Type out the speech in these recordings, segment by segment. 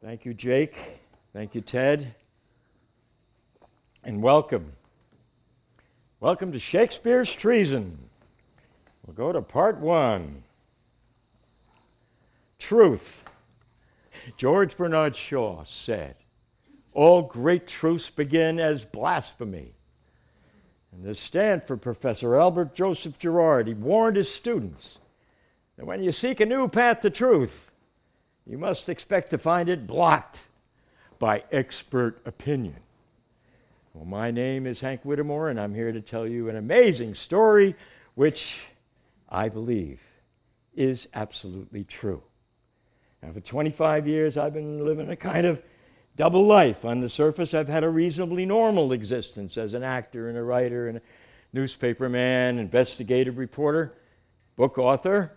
Thank you, Jake. Thank you, Ted. And welcome. Welcome to Shakespeare's Treason. We'll go to part one. Truth. George Bernard Shaw said, "All great truths begin as blasphemy." And the Stanford professor, Albert Joseph Girard, he warned his students that when you seek a new path to truth, you must expect to find it blocked by expert opinion. Well, my name is Hank Whittemore, and I'm here to tell you an amazing story which I believe is absolutely true. Now, for 25 years, I've been living a kind of double life. On the surface, I've had a reasonably normal existence as an actor and a writer and a newspaper man, investigative reporter, book author.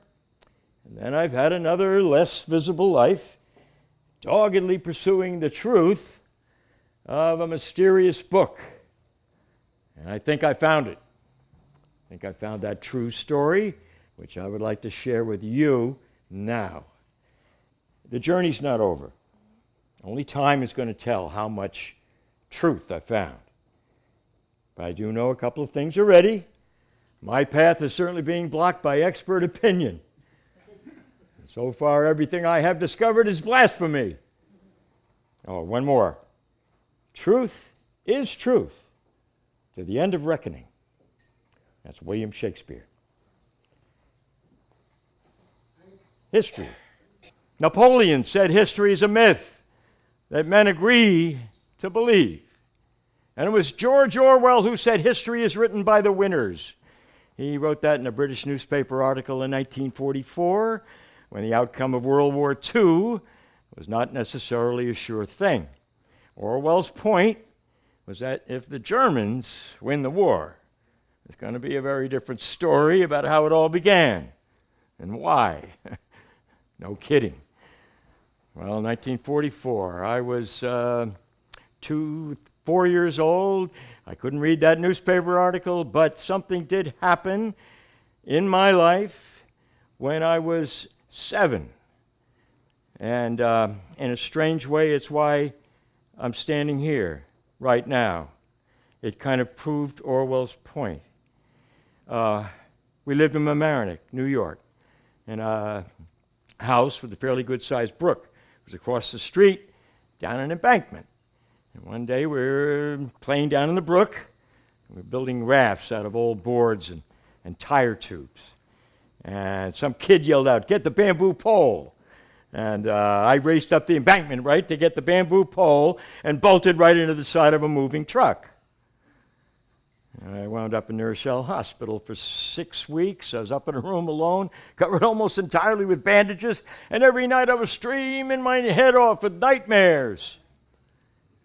And then I've had another less visible life, doggedly pursuing the truth of a mysterious book. And I think I found it. I think I found that true story, which I would like to share with you now. The journey's not over. Only time is going to tell how much truth I found. But I do know a couple of things already. My path is certainly being blocked by expert opinion. So far, everything I have discovered is blasphemy. Oh, one more. Truth is truth to the end of reckoning. That's William Shakespeare. History. Napoleon said history is a myth that men agree to believe. And it was George Orwell who said history is written by the winners. He wrote that in a British newspaper article in 1944. When the outcome of World War II was not necessarily a sure thing. Orwell's point was that if the Germans win the war, it's going to be a very different story about how it all began and why. No kidding. Well, 1944, I was 4 years old. I couldn't read that newspaper article, but something did happen in my life when I was 7. And in a strange way, it's why I'm standing here right now. It kind of proved Orwell's point. We lived in Mamaroneck, New York, in a house with a fairly good-sized brook. It was across the street, down an embankment. And one day we were playing down in the brook. We were building rafts out of old boards and tire tubes. And some kid yelled out, "Get the bamboo pole." And I raced up the embankment, right, to get the bamboo pole and bolted right into the side of a moving truck. And I wound up in New Rochelle Hospital for 6 weeks. I was up in a room alone, covered almost entirely with bandages, and every night I was screaming my head off with nightmares.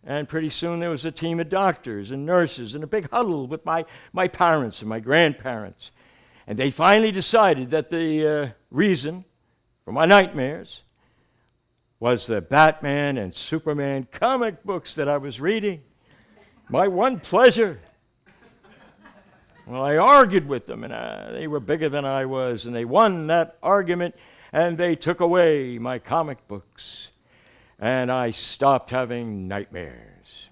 And pretty soon there was a team of doctors and nurses and a big huddle with my parents and my grandparents. And they finally decided that the reason for my nightmares was the Batman and Superman comic books that I was reading. My one pleasure. Well, I argued with them, and they were bigger than I was, and they won that argument, and they took away my comic books, and I stopped having nightmares.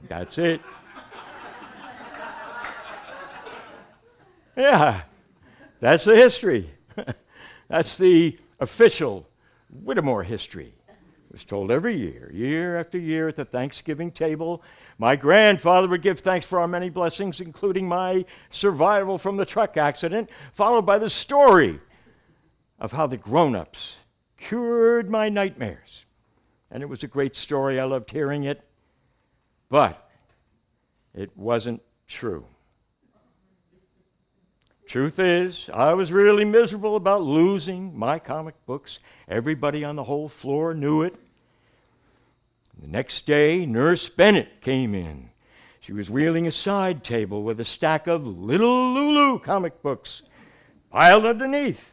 That's it. Yeah, that's the history. That's the official Whittemore history. It was told every year, year after year at the Thanksgiving table. My grandfather would give thanks for our many blessings, including my survival from the truck accident, followed by the story of how the grown-ups cured my nightmares. And it was a great story. I loved hearing it. But it wasn't true. Truth is, I was really miserable about losing my comic books. Everybody on the whole floor knew it. The next day, Nurse Bennett came in. She was wheeling a side table with a stack of Little Lulu comic books piled underneath.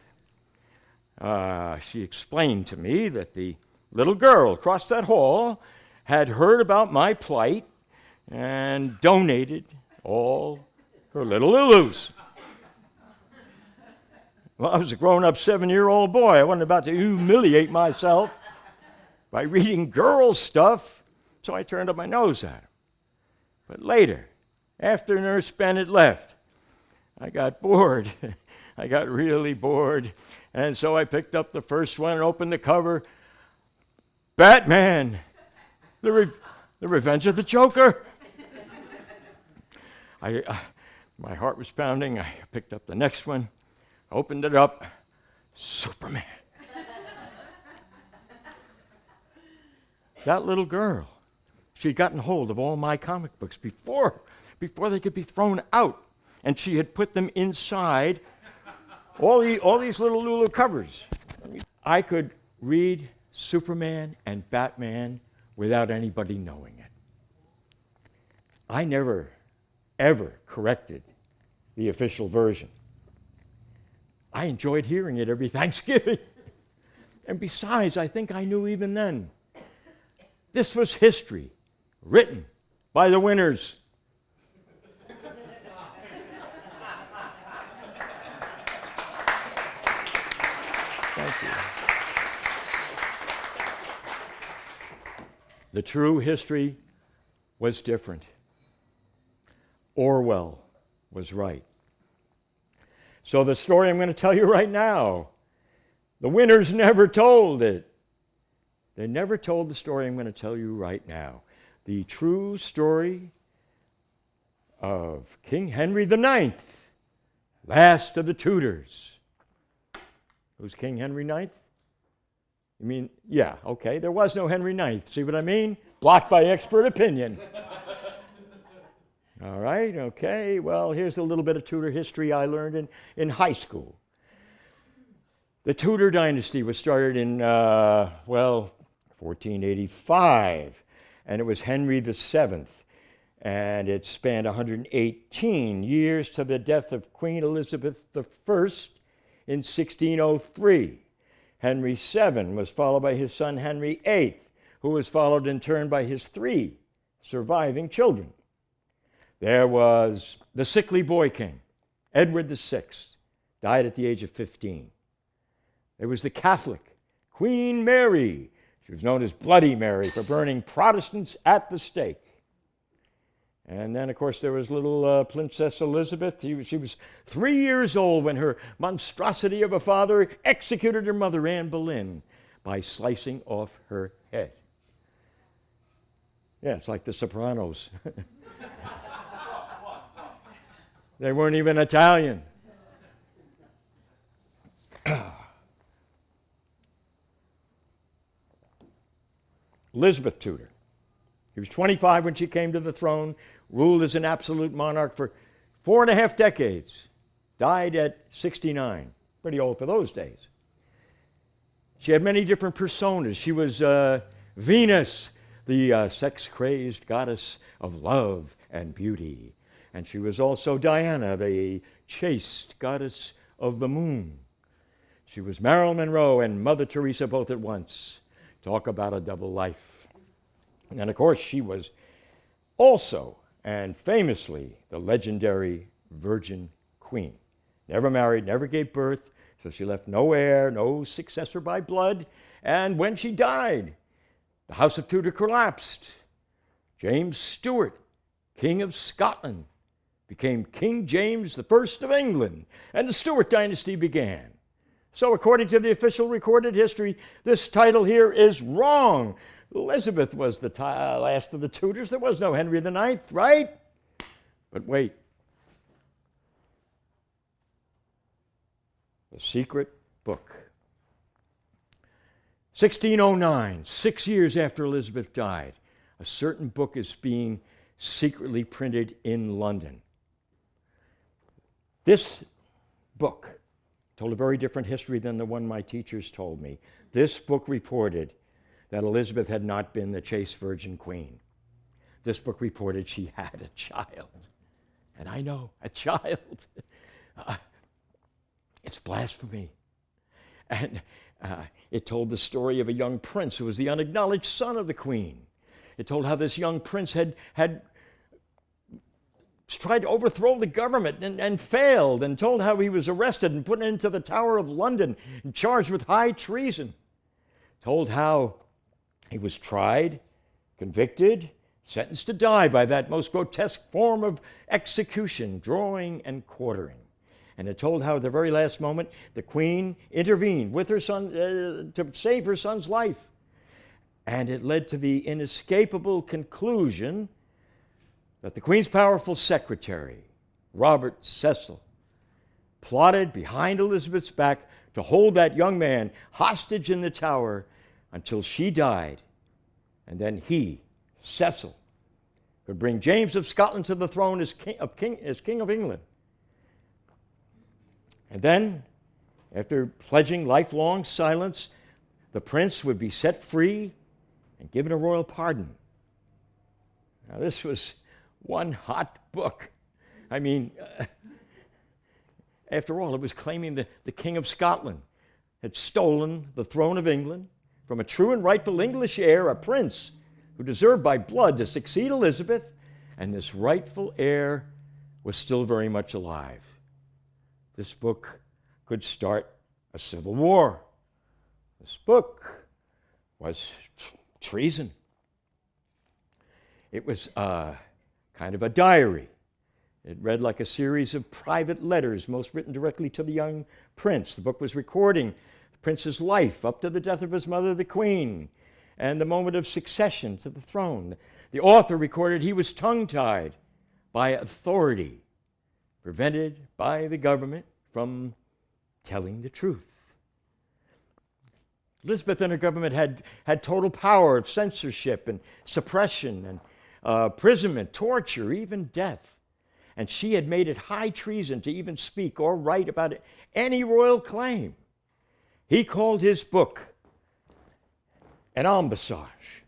She explained to me that the little girl across that hall had heard about my plight and donated all her Little Lulus. Well, I was a grown-up 7-year-old boy. I wasn't about to humiliate myself. by reading girl stuff, so I turned up my nose at him. But later, after Nurse Bennet left, I got bored. I got really bored. And so I picked up the first one and opened the cover. Batman, the Revenge of the Joker. My heart was pounding. I picked up the next one, opened it up. Superman. That little girl, she'd gotten hold of all my comic books before they could be thrown out. And she had put them inside all these little Lulu covers. I could read Superman and Batman without anybody knowing it. I never, ever corrected the official version. I enjoyed hearing it every Thanksgiving. And besides, I think I knew even then, this was history written by the winners. Thank you. The true history was different. Orwell was right. So the story I'm going to tell you right now, the winners never told it. They never told the story I'm going to tell you right now. The true story of King Henry IX, last of the Tudors. Who's King Henry IX? You mean, yeah, okay, there was no Henry IX. See what I mean? Blocked by expert opinion. All right, okay, well, here's a little bit of Tudor history I learned in high school. The Tudor dynasty was started in, 1485, and it was Henry VII, and it spanned 118 years to the death of Queen Elizabeth I in 1603. Henry VII was followed by his son Henry VIII, who was followed in turn by his 3 surviving children. There was the sickly boy king, Edward VI, died at the age of 15. There was the Catholic Queen Mary. She was known as Bloody Mary for burning Protestants at the stake. And then, of course, there was little Princess Elizabeth. She was 3 years old when her monstrosity of a father executed her mother, Anne Boleyn, by slicing off her head. Yeah, it's like The Sopranos. They weren't even Italian. Elizabeth Tudor. She was 25 when she came to the throne, ruled as an absolute monarch for 4.5 decades, died at 69, pretty old for those days. She had many different personas. She was Venus, the sex-crazed goddess of love and beauty. And she was also Diana, the chaste goddess of the moon. She was Marilyn Monroe and Mother Teresa both at once. Talk about a double life. And of course, she was also and famously the legendary Virgin Queen. Never married, never gave birth, so she left no heir, no successor by blood. And when she died, the House of Tudor collapsed. James Stuart, King of Scotland, became King James I of England, and the Stuart dynasty began. So according to the official recorded history, this title here is wrong. Elizabeth was the last of the Tudors. There was no Henry IX, right? But wait. The secret book. 1609, 6 years after Elizabeth died, a certain book is being secretly printed in London. This book told a very different history than the one my teachers told me. This book reported that Elizabeth had not been the chaste virgin queen. This book reported she had a child. And I know, a child. It's blasphemy. And it told the story of a young prince who was the unacknowledged son of the queen. It told how this young prince had tried to overthrow the government and failed, and told how he was arrested and put into the Tower of London and charged with high treason. Told how He was tried, convicted, sentenced to die by that most grotesque form of execution, drawing and quartering. And it told how at the very last moment the queen intervened with her son to save her son's life. And it led to the inescapable conclusion that the queen's powerful secretary, Robert Cecil, plotted behind Elizabeth's back to hold that young man hostage in the Tower until she died. And then he, Cecil, could bring James of Scotland to the throne as King of England. And then, after pledging lifelong silence, the prince would be set free and given a royal pardon. Now, this was one hot book. I mean, after all, it was claiming that the King of Scotland had stolen the throne of England from a true and rightful English heir, a prince who deserved by blood to succeed Elizabeth, and this rightful heir was still very much alive. This book could start a civil war. This book was treason. It was kind of a diary. It read like a series of private letters, most written directly to the young prince. The book was recording the prince's life up to the death of his mother, the queen, and the moment of succession to the throne. The author recorded he was tongue-tied by authority, prevented by the government from telling the truth. Elizabeth and her government had total power of censorship and suppression and imprisonment, torture, even death. And she had made it high treason to even speak or write about any royal claim. He called his book an embassage.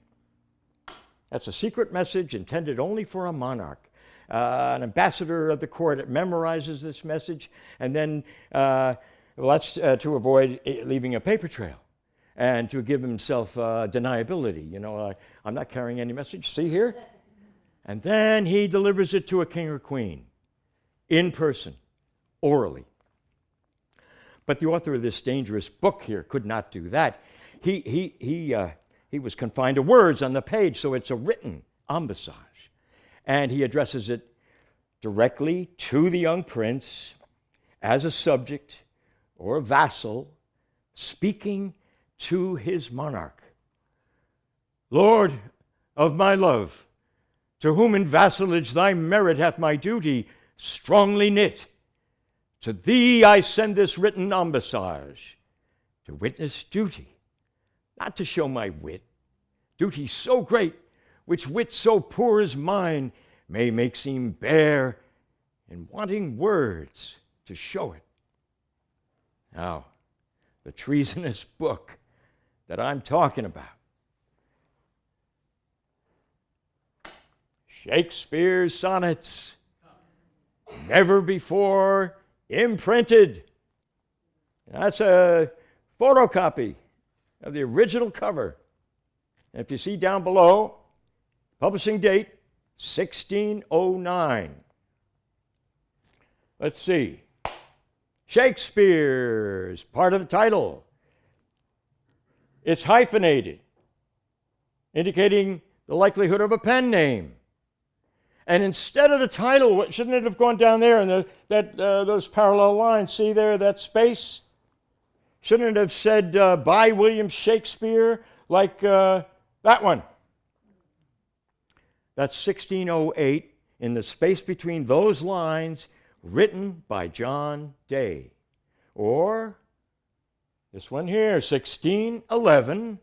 That's a secret message intended only for a monarch. An ambassador of the court memorizes this message, and then that's to avoid leaving a paper trail and to give himself deniability. You know, I'm not carrying any message. See here? And then he delivers it to a king or queen in person, orally. But the author of this dangerous book here could not do that. He was confined to words on the page, so it's a written embassage. And he addresses it directly to the young prince as a subject or a vassal, speaking to his monarch. Lord of my love, to whom in vassalage thy merit hath my duty strongly knit, to thee I send this written embassage, to witness duty, not to show my wit, duty so great, which wit so poor as mine may make seem bare, and wanting words to show it. Now, the treasonous book that I'm talking about, Shakespeare's Sonnets, never before imprinted. That's a photocopy of the original cover. And if you see down below, publishing date, 1609. Let's see. Shakespeare is part of the title. It's hyphenated, indicating the likelihood of a pen name. And instead of the title, shouldn't it have gone down there and those parallel lines? See there, that space? Shouldn't it have said by William Shakespeare, like that one? That's 1608, in the space between those lines, written by John Day. Or this one here, 1611,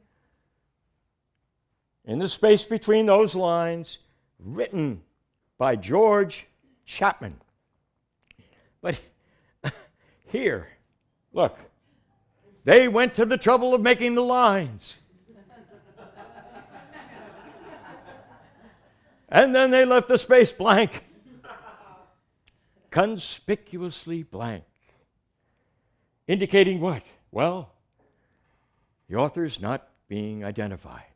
in the space between those lines, written by George Chapman. But here, look, they went to the trouble of making the lines. And then they left the space blank. Conspicuously blank. Indicating what? Well, the author's not being identified.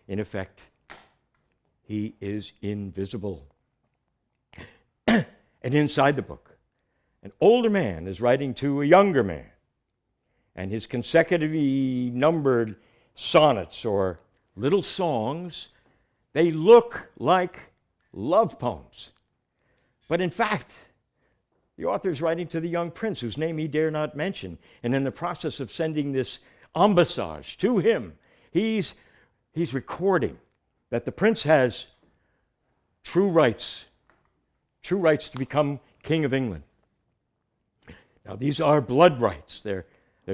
In effect, he is invisible. And inside the book, an older man is writing to a younger man, and his consecutively numbered sonnets or little songs. They look like love poems. But in fact, the author is writing to the young prince, whose name he dare not mention. And in the process of sending this embassage to him, he's recording that the prince has true rights to become king of England. Now, these are blood rights. They're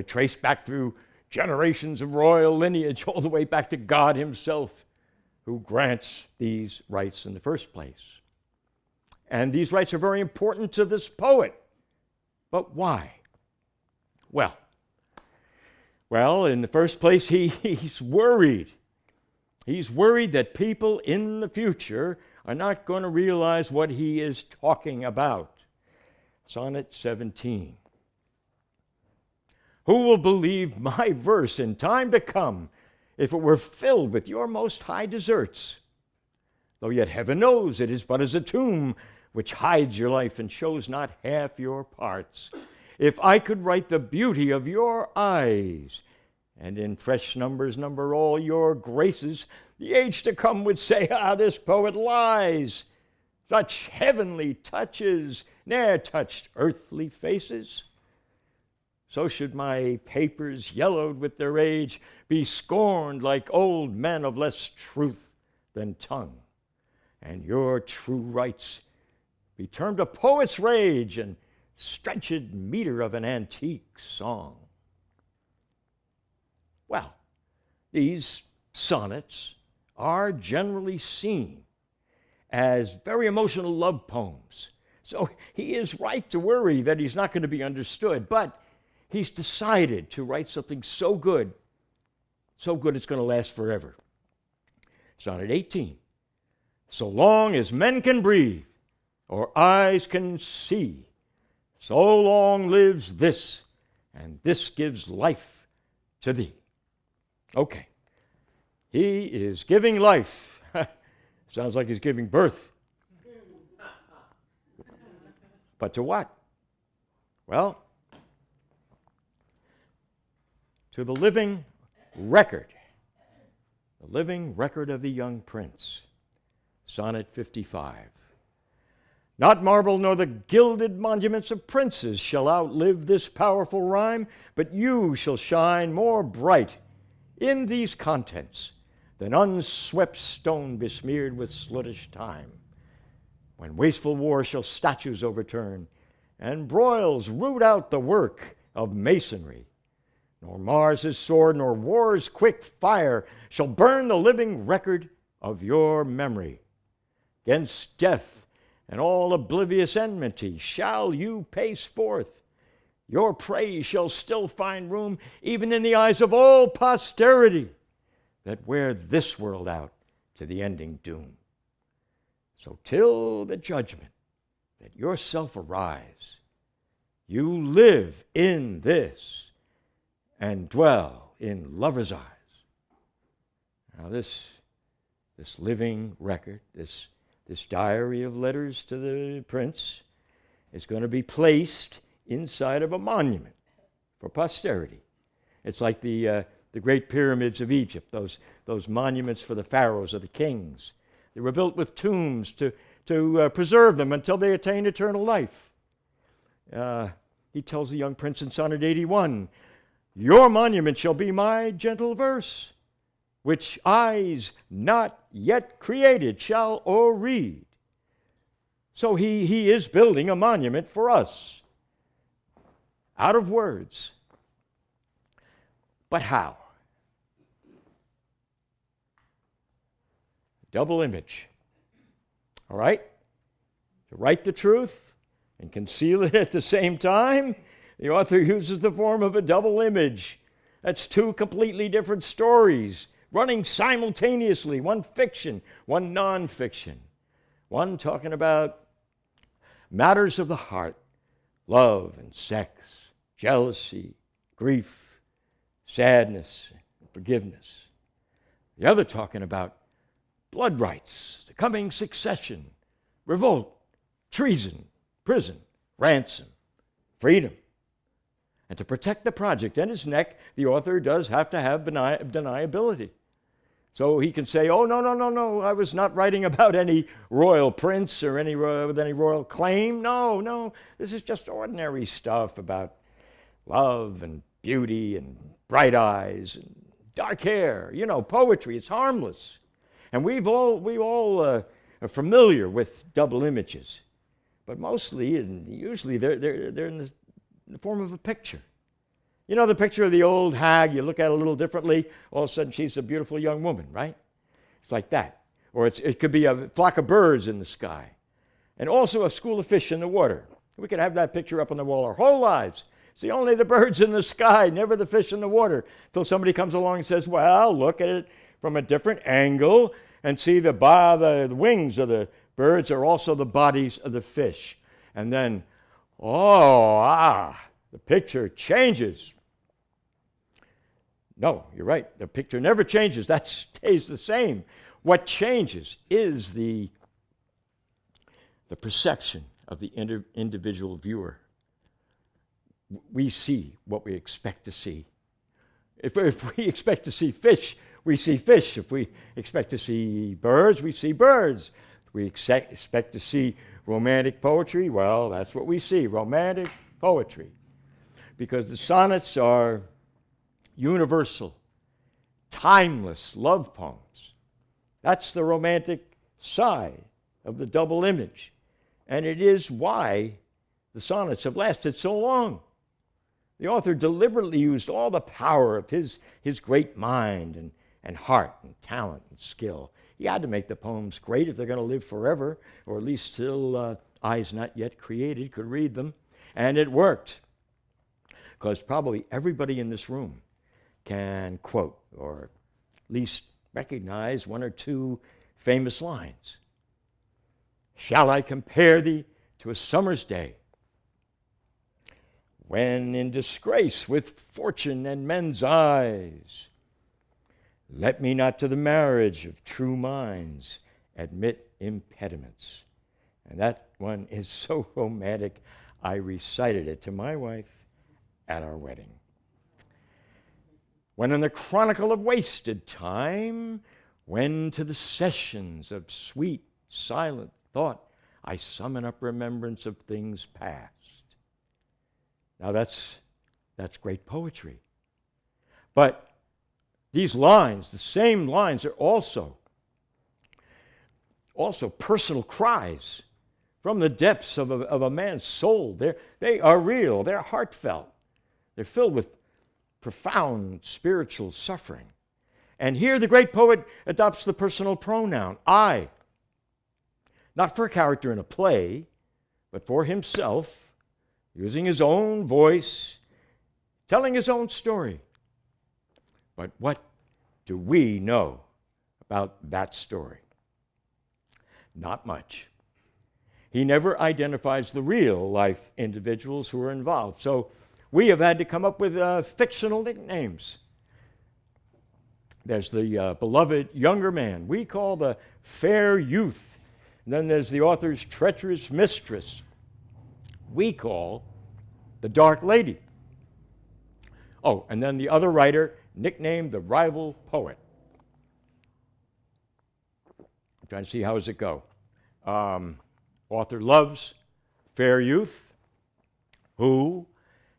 traced back through generations of royal lineage, all the way back to God himself, who grants these rights in the first place. And these rights are very important to this poet. But why? Well, in the first place, he's worried. He's worried that people in the future are not going to realize what he is talking about. Sonnet 17. Who will believe my verse in time to come if it were filled with your most high deserts? Though yet heaven knows it is but as a tomb which hides your life and shows not half your parts. If I could write the beauty of your eyes, and in fresh numbers number all your graces, the age to come would say, this poet lies. Such heavenly touches ne'er touched earthly faces. So should my papers, yellowed with their age, be scorned like old men of less truth than tongue, and your true rights be termed a poet's rage and stretched meter of an antique song. Well, these sonnets are generally seen as very emotional love poems. So he is right to worry that he's not going to be understood, but he's decided to write something so good it's going to last forever. Sonnet 18. So long as men can breathe, or eyes can see, so long lives this, and this gives life to thee. Okay. He is giving life. Sounds like he's giving birth. But to what? Well, to the living record of the young prince. Sonnet 55. Not marble nor the gilded monuments of princes shall outlive this powerful rhyme, but you shall shine more bright in these contents than unswept stone besmeared with sluttish time. When wasteful war shall statues overturn, and broils root out the work of masonry, nor Mars his sword, nor war's quick fire shall burn the living record of your memory. 'Gainst death and all oblivious enmity shall you pace forth. Your praise shall still find room even in the eyes of all posterity that wear this world out to the ending doom. So till the judgment that yourself arise, you live in this and dwell in lovers' eyes. Now this living record, this diary of letters to the prince is going to be placed inside of a monument for posterity. It's like the great pyramids of Egypt, those monuments for the pharaohs or the kings. They were built with tombs to preserve them until they attain eternal life. He tells the young prince in Sonnet 81, your monument shall be my gentle verse, which eyes not yet created shall o'erread. So he is building a monument for us, out of words. But how? Double image. All right? To write the truth and conceal it at the same time, the author uses the form of a double image. That's two completely different stories running simultaneously, one fiction, one nonfiction. One talking about matters of the heart, love and sex, jealousy, grief, sadness, and forgiveness. The other talking about blood rights, the coming succession, revolt, treason, prison, ransom, freedom. And to protect the project and his neck, the author does have to have deniability. So he can say, oh, no, no, no, no, I was not writing about any royal prince or with any royal claim. No, no, this is just ordinary stuff about love and beauty and bright eyes and dark hair. You know, poetry, it's harmless. And we all are familiar with double images. But mostly and usually they're in the form of a picture. You know the picture of the old hag, you look at it a little differently, all of a sudden she's a beautiful young woman, right? It's like that. Or it could be a flock of birds in the sky. And also a school of fish in the water. We could have that picture up on the wall our whole lives. See, only the birds in the sky, never the fish in the water. Until somebody comes along and says, well, look at it from a different angle and see the wings of the birds are also the bodies of the fish. And then, the picture changes. No, you're right. The picture never changes. That stays the same. What changes is the perception of the individual viewer. We see what we expect to see. If we expect to see fish, we see fish. If we expect to see birds, we see birds. If we expect to see romantic poetry, well, that's what we see, romantic poetry. Because the sonnets are universal, timeless love poems. That's the romantic side of the double image. And it is why the sonnets have lasted so long. The author deliberately used all the power of his great mind and heart and talent and skill. He had to make the poems great if they're going to live forever, or at least till eyes not yet created could read them. And it worked, because probably everybody in this room can quote or at least recognize one or two famous lines. Shall I compare thee to a summer's day, when in disgrace with fortune and men's eyes? Let me not to the marriage of true minds admit impediments. And that one is so romantic, I recited it to my wife at our wedding. When in the chronicle of wasted time, when to the sessions of sweet, silent thought, I summon up remembrance of things past. Now that's great poetry. But these lines, the same lines, are also personal cries from the depths of a man's soul. They are real, they're heartfelt. They're filled with profound spiritual suffering. And here the great poet adopts the personal pronoun, I. Not for a character in a play, but for himself, using his own voice, telling his own story. But what do we know about that story? Not much. He never identifies the real life individuals who are involved. So we have had to come up with fictional nicknames. There's the beloved younger man we call the fair youth. And then there's the author's treacherous mistress we call the dark lady. Oh, and then the other writer nicknamed the rival poet. I'm trying to see how does it go. Author loves fair youth who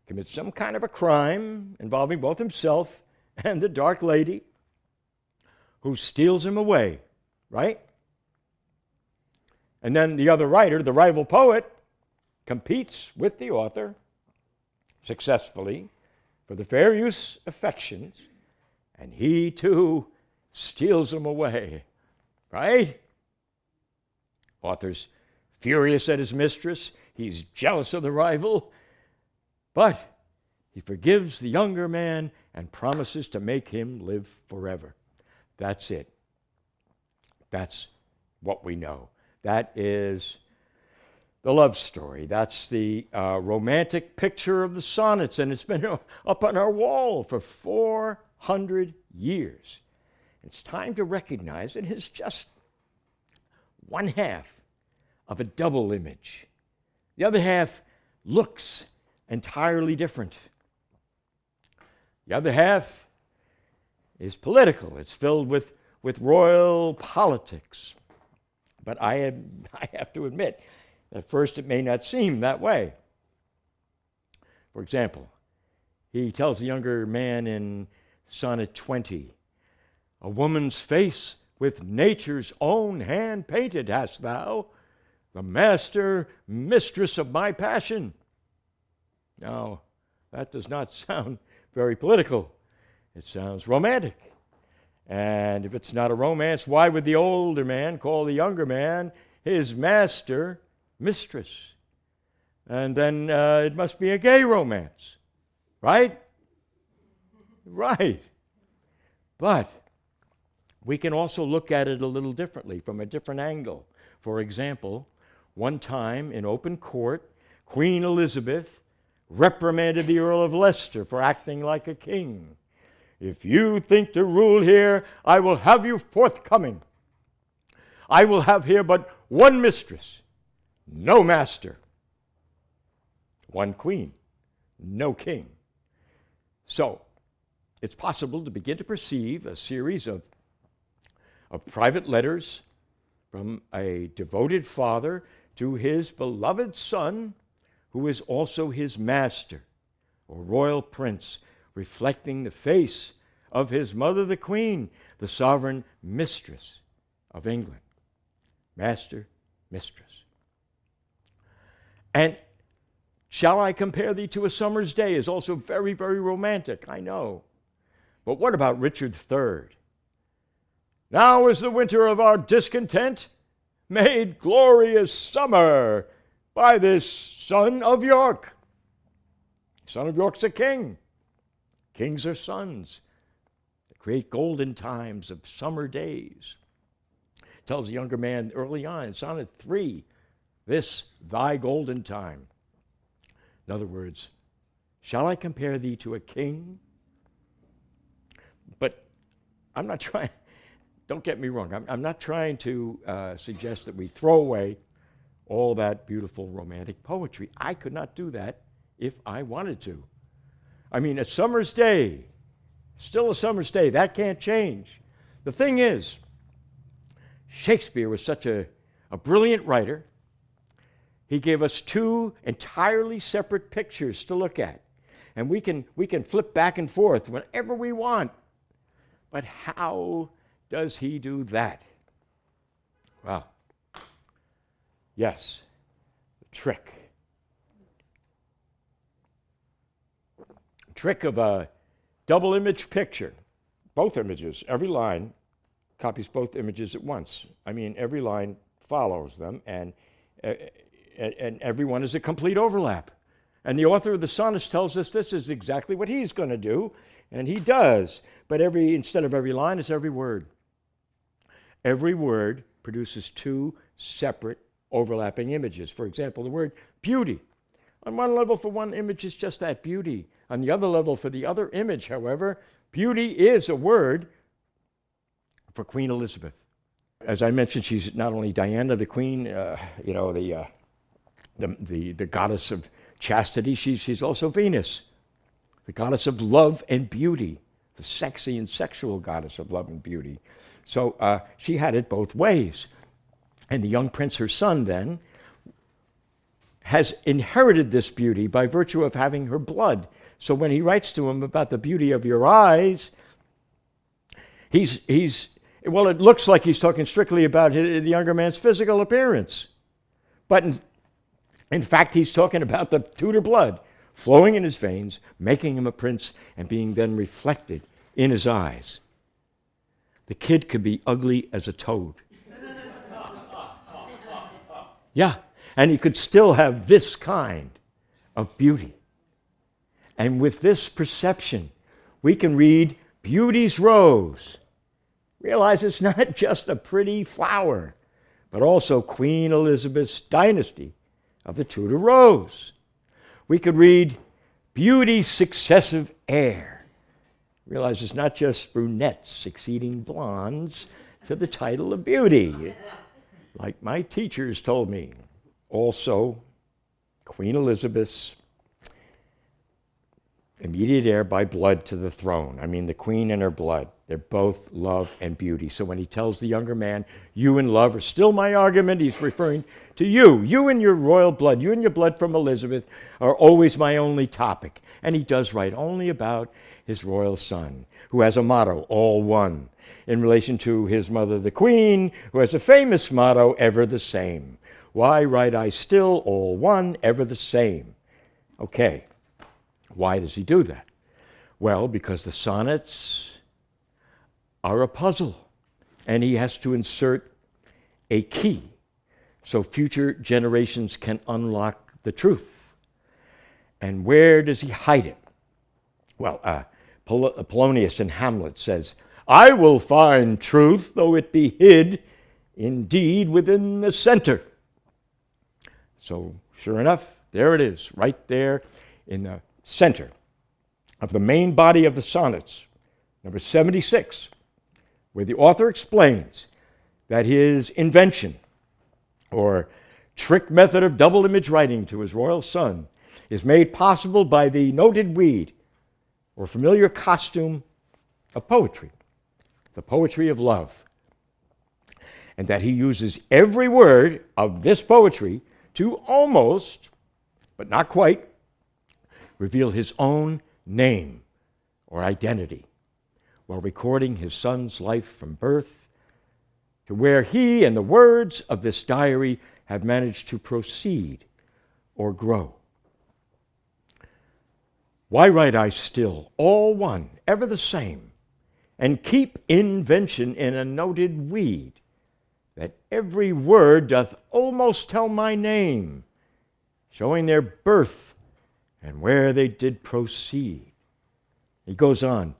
commits some kind of a crime involving both himself and the dark lady who steals him away, right? And then the other writer, the rival poet, competes with the author successfully for the fair youth's affections, and he too steals him away, right? Author's furious at his mistress. He's jealous of the rival, but he forgives the younger man and promises to make him live forever. That's it. That's what we know. That is the love story. That's the romantic picture of the sonnets, and it's been up on our wall for 400 years. It's time to recognize it is just one half of a double image. The other half looks entirely different. The other half is political. It's filled with with royal politics. But I have to admit, at first it may not seem that way. For example, he tells the younger man in Sonnet 20, "A woman's face with nature's own hand painted hast thou, the master, mistress of my passion." Now, that does not sound very political. It sounds romantic. And if it's not a romance, why would the older man call the younger man his master, mistress? And then it must be a gay romance, right? Right. But we can also look at it a little differently, from a different angle. For example, one time in open court, Queen Elizabeth reprimanded the Earl of Leicester for acting like a king. "If you think to rule here, I will have you forthcoming. I will have here but one mistress, no master. One queen, no king." So, it's possible to begin to perceive a series of private letters from a devoted father to his beloved son, who is also his master, or royal prince, reflecting the face of his mother, the queen, the sovereign mistress of England. Master, mistress. And "Shall I compare thee to a summer's day" is also very, very romantic, I know. But what about Richard III? "Now is the winter of our discontent made glorious summer by this son of York." Son of York's a king. Kings are sons. They create golden times of summer days. Tells the younger man early on in Sonnet 3, "This thy golden time." In other words, shall I compare thee to a king? But I'm not trying, don't get me wrong, I'm not trying to suggest that we throw away all that beautiful romantic poetry. I could not do that if I wanted to. I mean, a summer's day, still a summer's day, that can't change. The thing is, Shakespeare was such a brilliant writer. He gave us two entirely separate pictures to look at. And we can flip back and forth whenever we want. But how does he do that? Well, yes, the trick. Trick of a double image picture. Both images, every line copies both images at once. I mean, every line follows them, and every one is a complete overlap. And the author of the sonnets tells us this is exactly what he's going to do, and he does. But instead of every line, it's every word. Every word produces two separate overlapping images. For example, the word beauty. On one level, for one image, is just that, beauty. On the other level, for the other image, however, beauty is a word for Queen Elizabeth. As I mentioned, she's not only Diana, the queen, the goddess of chastity, she's also Venus, the goddess of love and beauty, the sexy and sexual goddess of love and beauty. So she had it both ways. And the young prince, her son, then, has inherited this beauty by virtue of having her blood. So when he writes to him about the beauty of your eyes, well, it looks like he's talking strictly about the younger man's physical appearance. But in fact, he's talking about the Tudor blood flowing in his veins, making him a prince, and being then reflected in his eyes. The kid could be ugly as a toad. Yeah, and he could still have this kind of beauty. And with this perception, we can read Beauty's Rose. Realize it's not just a pretty flower, but also Queen Elizabeth's dynasty of the Tudor Rose. We could read Beauty's Successive Heir. Realize it's not just brunettes succeeding blondes to the title of beauty, like my teachers told me. Also, Queen Elizabeth's immediate heir by blood to the throne. I mean, the queen and her blood. They're both love and beauty. So when he tells the younger man, you and love are still my argument, he's referring to you. You and your royal blood, you and your blood from Elizabeth are always my only topic. And he does write only about his royal son, who has a motto, all one, in relation to his mother, the queen, who has a famous motto, ever the same. Why write I still, all one, ever the same? Okay, why does he do that? Well, because the sonnets are a puzzle, and he has to insert a key so future generations can unlock the truth. And where does he hide it? Well, Polonius in Hamlet says, I will find truth, though it be hid, indeed, within the center. So, sure enough, there it is, right there in the center of the main body of the sonnets, number 76, where the author explains that his invention, or trick method of double image writing to his royal son, is made possible by the noted weed, or familiar costume of poetry, the poetry of love, and that he uses every word of this poetry to almost, but not quite, reveal his own name or identity, while recording his son's life from birth to where he and the words of this diary have managed to proceed or grow. Why write I still, all one, ever the same, and keep invention in a noted weed, that every word doth almost tell my name, showing their birth and where they did proceed. He goes on,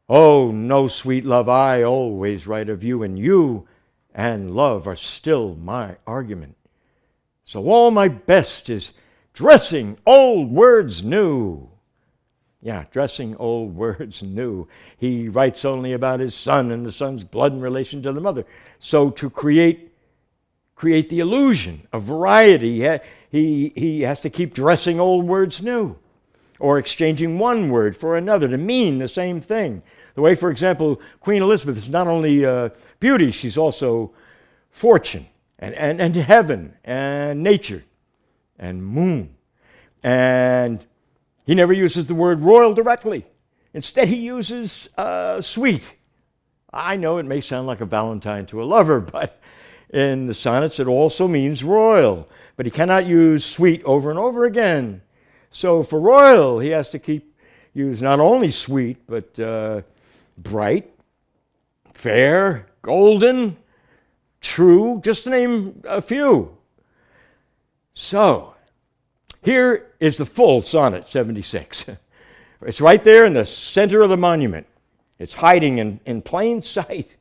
oh, no, sweet love, I always write of you, and you and love are still my argument. So all my best is dressing old words new. Yeah, dressing old words new. He writes only about his son and the son's blood in relation to the mother. So to create the illusion of variety, he has to keep dressing old words new, or exchanging one word for another to mean the same thing. The way, for example, Queen Elizabeth is not only beauty, she's also fortune, and heaven, and nature, and moon. And he never uses the word royal directly. Instead, he uses sweet. I know it may sound like a valentine to a lover, but in the sonnets it also means royal. But he cannot use sweet over and over again. So for royal, he has to use not only sweet, but bright, fair, golden, true, just to name a few. So, here is the full sonnet 76. It's right there in the center of the monument. It's hiding in plain sight,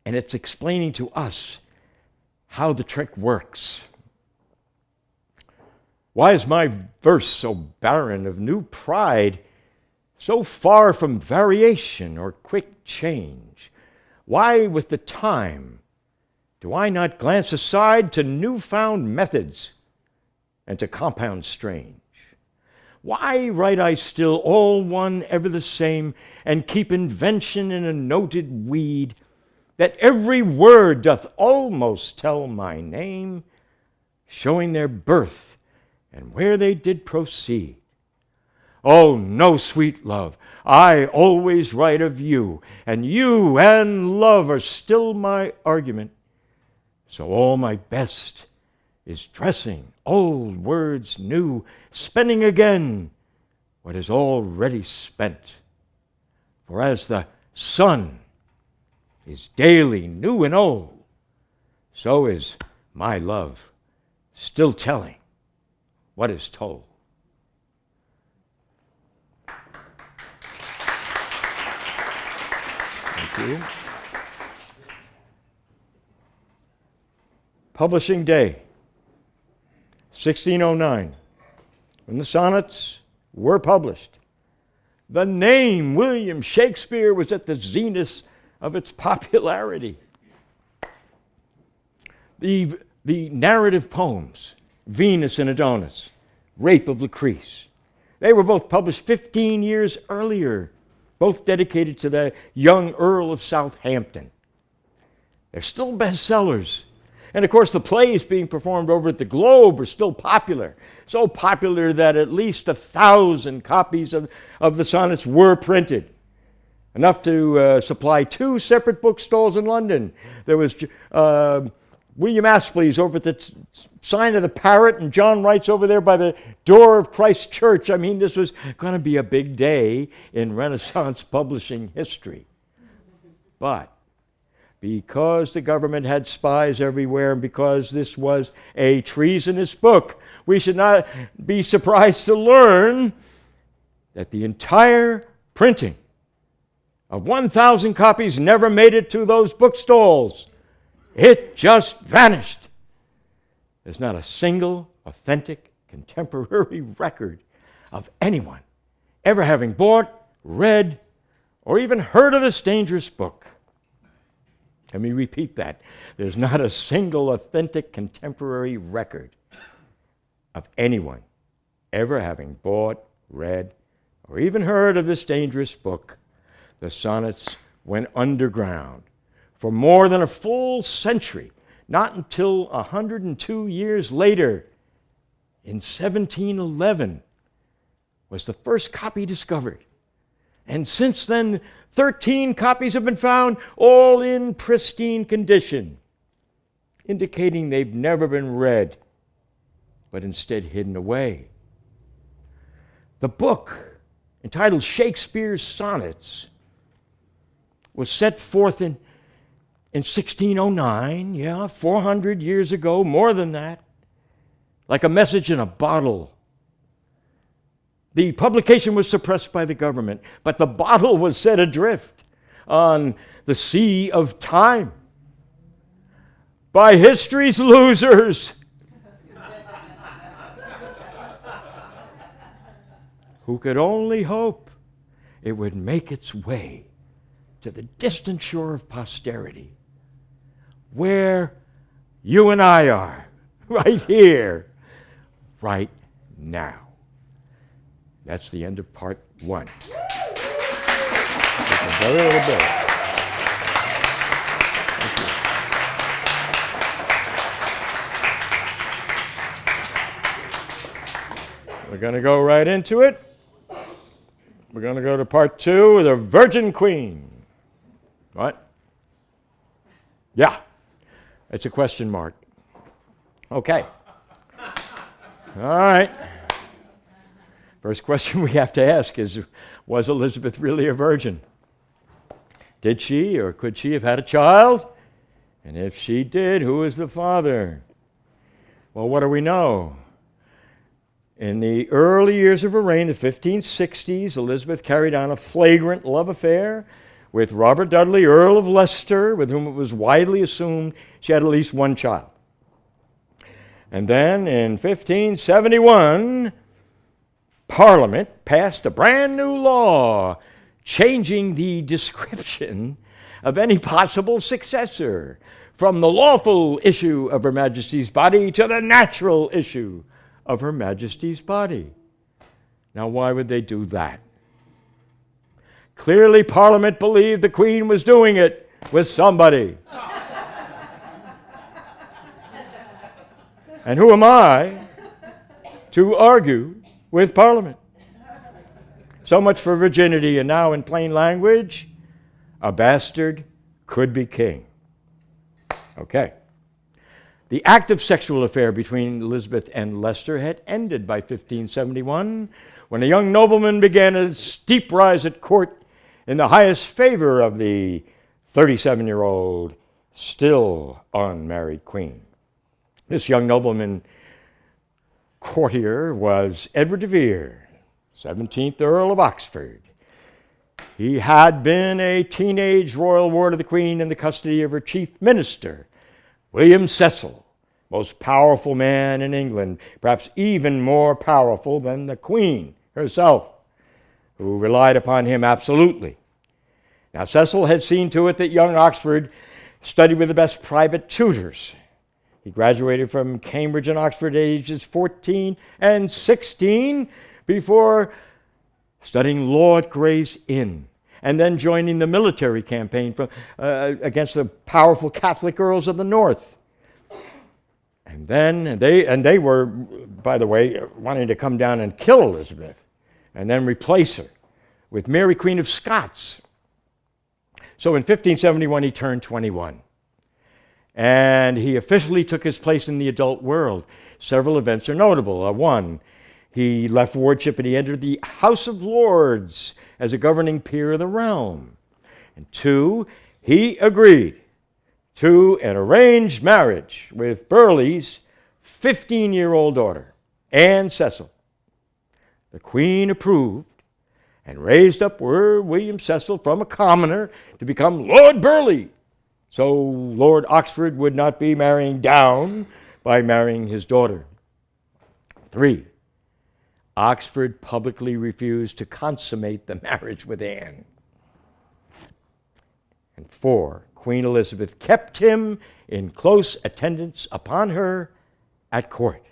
and it's explaining to us how the trick works. Why is my verse so barren of new pride, so far from variation or quick change? Why, with the time, do I not glance aside to newfound methods and to compound strange? Why write I still all one, ever the same, and keep invention in a noted weed, that every word doth almost tell my name, showing their birth and where they did proceed? Oh, no, sweet love, I always write of you, and you and love are still my argument. So all my best is dressing old words new, spending again what is already spent. For as the sun is daily new and old, so is my love still telling what is told. Thank you. Publishing day, 1609, when the sonnets were published. The name William Shakespeare was at the zenith of its popularity. The narrative poems, Venus and Adonis, Rape of Lucrece, they were both published 15 years earlier both dedicated to the young Earl of Southampton. They're still bestsellers. And of course, the plays being performed over at the Globe are still popular. So popular that at least 1,000 copies of the sonnets were printed. Enough to supply 2 separate bookstalls in London. There was William Astley's over at the sign of the Parrot, and John Wright's over there by the door of Christ Church. I mean, this was going to be a big day in Renaissance publishing history. But because the government had spies everywhere, and because this was a treasonous book, we should not be surprised to learn that the entire printing of 1,000 copies never made it to those bookstalls. It just vanished. There's not a single authentic contemporary record of anyone ever having bought, read, or even heard of this dangerous book. Let me repeat that. There's not a single authentic contemporary record of anyone ever having bought, read, or even heard of this dangerous book. The sonnets went underground for more than a full century, not until 102 years later, in 1711, was the first copy discovered. And since then, 13 copies have been found, all in pristine condition, indicating they've never been read, but instead hidden away. The book, entitled Shakespeare's Sonnets, was set forth in 1609, 400 years ago, more than that, like a message in a bottle. The publication was suppressed by the government, but the bottle was set adrift on the sea of time by history's losers, who could only hope it would make its way to the distant shore of posterity, where you and I are, right here, right now. That's the end of part 1. Just a very little bit. We're going to go right into it. We're going to go to part 2, the Virgin Queen. What? Yeah. It's a question mark. Okay. All right. First question we have to ask is, was Elizabeth really a virgin? Did she or could she have had a child? And if she did, who was the father? Well, what do we know? In the early years of her reign, the 1560s, Elizabeth carried on a flagrant love affair with Robert Dudley, Earl of Leicester, with whom it was widely assumed she had at least one child. And then in 1571, Parliament passed a brand new law changing the description of any possible successor from the lawful issue of Her Majesty's body to the natural issue of Her Majesty's body. Now, why would they do that? Clearly, Parliament believed the Queen was doing it with somebody. And who am I to argue with Parliament? So much for virginity, and now in plain language, a bastard could be king. Okay. The active sexual affair between Elizabeth and Leicester had ended by 1571, when a young nobleman began a steep rise at court in the highest favor of the 37-year-old, still unmarried queen. This young nobleman courtier was Edward de Vere, 17th Earl of Oxford. He had been a teenage royal ward of the Queen in the custody of her chief minister, William Cecil, most powerful man in England, perhaps even more powerful than the Queen herself, who relied upon him absolutely. Now, Cecil had seen to it that young Oxford studied with the best private tutors. He graduated from Cambridge and Oxford at ages 14 and 16 before studying law at Gray's Inn and then joining the military campaign against the powerful Catholic earls of the north. And then they were, by the way, wanting to come down and kill Elizabeth and then replace her with Mary, Queen of Scots. So in 1571, he turned 21. And he officially took his place in the adult world. Several events are notable. One, he left wardship and he entered the House of Lords as a governing peer of the realm. And two, he agreed to an arranged marriage with Burleigh's 15-year-old daughter, Anne Cecil. The Queen approved and raised up William Cecil from a commoner to become Lord Burleigh. So Lord Oxford would not be marrying down by marrying his daughter. 3, Oxford publicly refused to consummate the marriage with Anne. And 4, Queen Elizabeth kept him in close attendance upon her at court.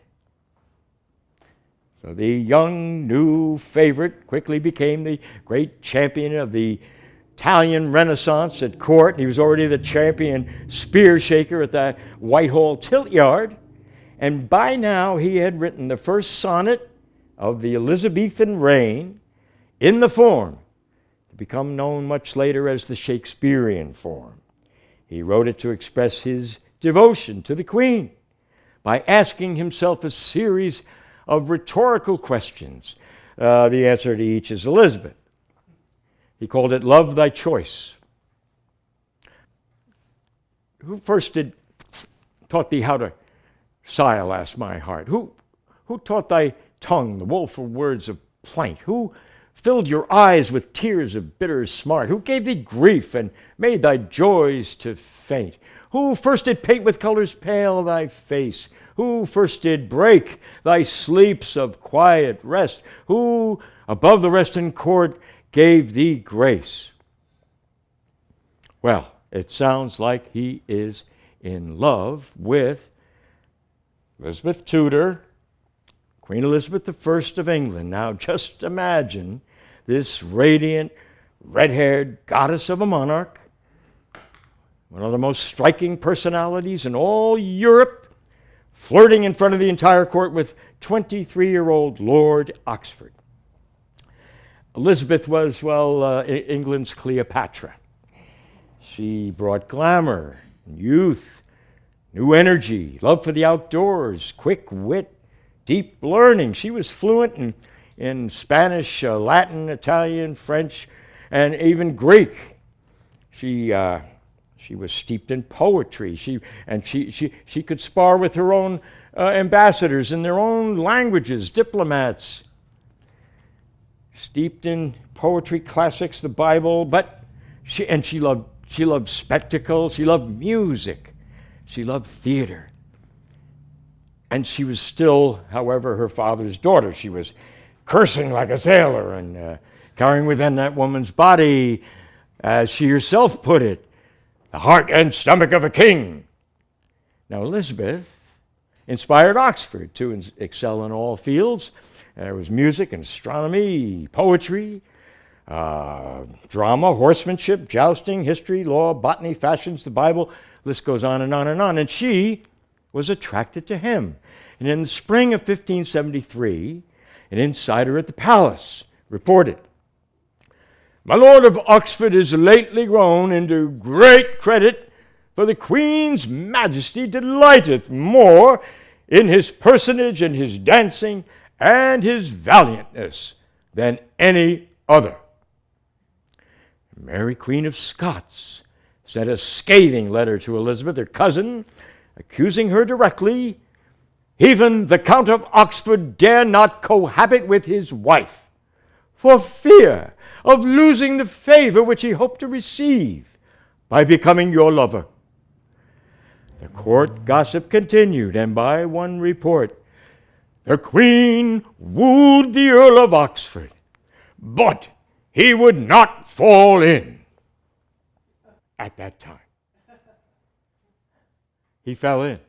So the young, new favorite quickly became the great champion of the Italian Renaissance at court. He was already the champion spear shaker at the Whitehall tilt yard. And by now he had written the first sonnet of the Elizabethan reign in the form to become known much later as the Shakespearean form. He wrote it to express his devotion to the Queen by asking himself a series of rhetorical questions. The answer to each is Elizabeth. He called it Love Thy Choice. Who first taught thee how to sigh, alas, my heart? Who taught thy tongue the woeful words of plaint? Who filled your eyes with tears of bitter smart? Who gave thee grief and made thy joys to faint? Who first did paint with colors pale thy face? Who first did break thy sleeps of quiet rest? Who above the rest in court gave thee grace? Well, it sounds like he is in love with Elizabeth Tudor, Queen Elizabeth I of England. Now just imagine this radiant, red-haired goddess of a monarch, one of the most striking personalities in all Europe, flirting in front of the entire court with 23-year-old Lord Oxford. Elizabeth was, England's Cleopatra. She brought glamour, youth, new energy, love for the outdoors, quick wit, deep learning. She was fluent in Spanish, Latin, Italian, French, and even Greek. She was steeped in poetry. She could spar with her own ambassadors in their own languages, diplomats. Steeped in poetry, classics, the Bible, but she loved spectacle. She loved music. She loved theater. And she was still, however, her father's daughter. She was cursing like a sailor and carrying within that woman's body, as she herself put it, the heart and stomach of a king. Now, Elizabeth inspired Oxford to excel in all fields. There was music and astronomy, poetry, drama, horsemanship, jousting, history, law, botany, fashions, the Bible. List goes on and on and on. And she was attracted to him. And in the spring of 1573, an insider at the palace reported, "My Lord of Oxford is lately grown into great credit, for the Queen's Majesty delighteth more in his personage and his dancing and his valiantness than any other." Mary, Queen of Scots, sent a scathing letter to Elizabeth, her cousin, accusing her directly, "Even the Count of Oxford dare not cohabit with his wife, for fear of losing the favor which he hoped to receive by becoming your lover." The court gossip continued, and by one report, the Queen wooed the Earl of Oxford, but he would not fall in at that time. He fell in.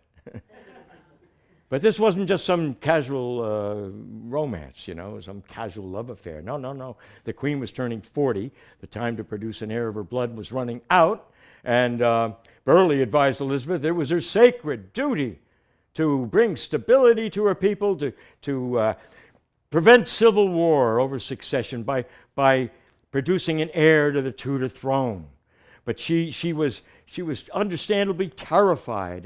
But this wasn't just some casual romance, some casual love affair. No, no, no. The queen was turning 40. The time to produce an heir of her blood was running out. And Burleigh advised Elizabeth it was her sacred duty to bring stability to her people, to prevent civil war over succession by producing an heir to the Tudor throne. But she was understandably terrified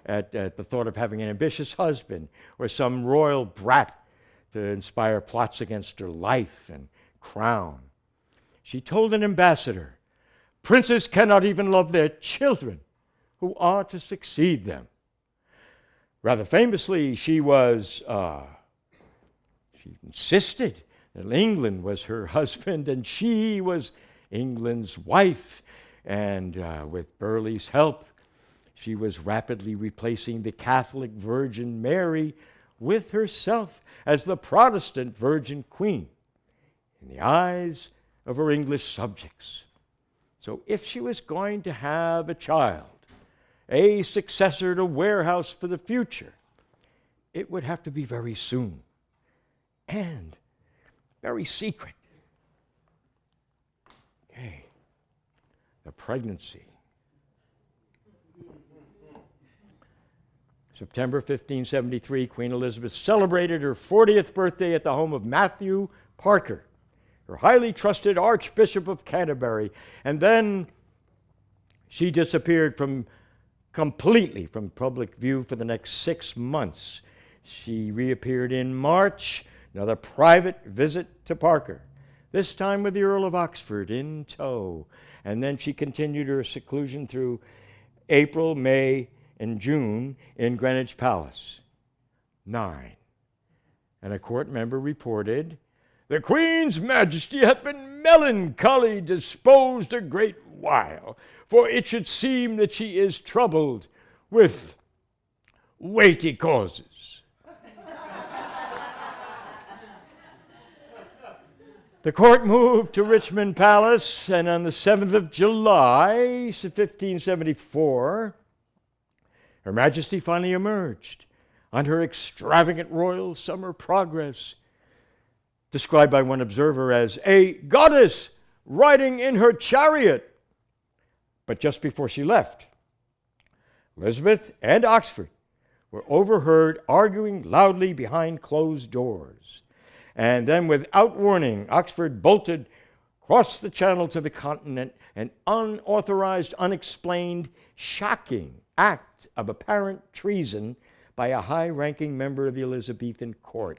at the thought of having an ambitious husband or some royal brat to inspire plots against her life and crown. She told an ambassador, "Princes cannot even love their children who are to succeed them." Rather famously, she insisted that England was her husband and she was England's wife. And with Burleigh's help, she was rapidly replacing the Catholic Virgin Mary with herself as the Protestant Virgin Queen in the eyes of her English subjects. So if she was going to have a child, a successor to Warehouse for the future, it would have to be very soon and very secret. Okay, the pregnancy. September 1573, Queen Elizabeth celebrated her 40th birthday at the home of Matthew Parker, her highly trusted Archbishop of Canterbury, and then she disappeared completely from public view for the next 6 months. She reappeared in March, another private visit to Parker, this time with the Earl of Oxford in tow, and then she continued her seclusion through April, May, and June in Greenwich Palace. 9. And a court member reported, "The Queen's Majesty hath been melancholy disposed a great while, for it should seem that she is troubled with weighty causes." The court moved to Richmond Palace, and on the 7th of July, 1574, Her Majesty finally emerged on her extravagant royal summer progress, described by one observer as a goddess riding in her chariot. But just before she left, Elizabeth and Oxford were overheard arguing loudly behind closed doors. And then, without warning, Oxford bolted across the channel to the continent, an unauthorized, unexplained, shocking act of apparent treason by a high-ranking member of the Elizabethan court.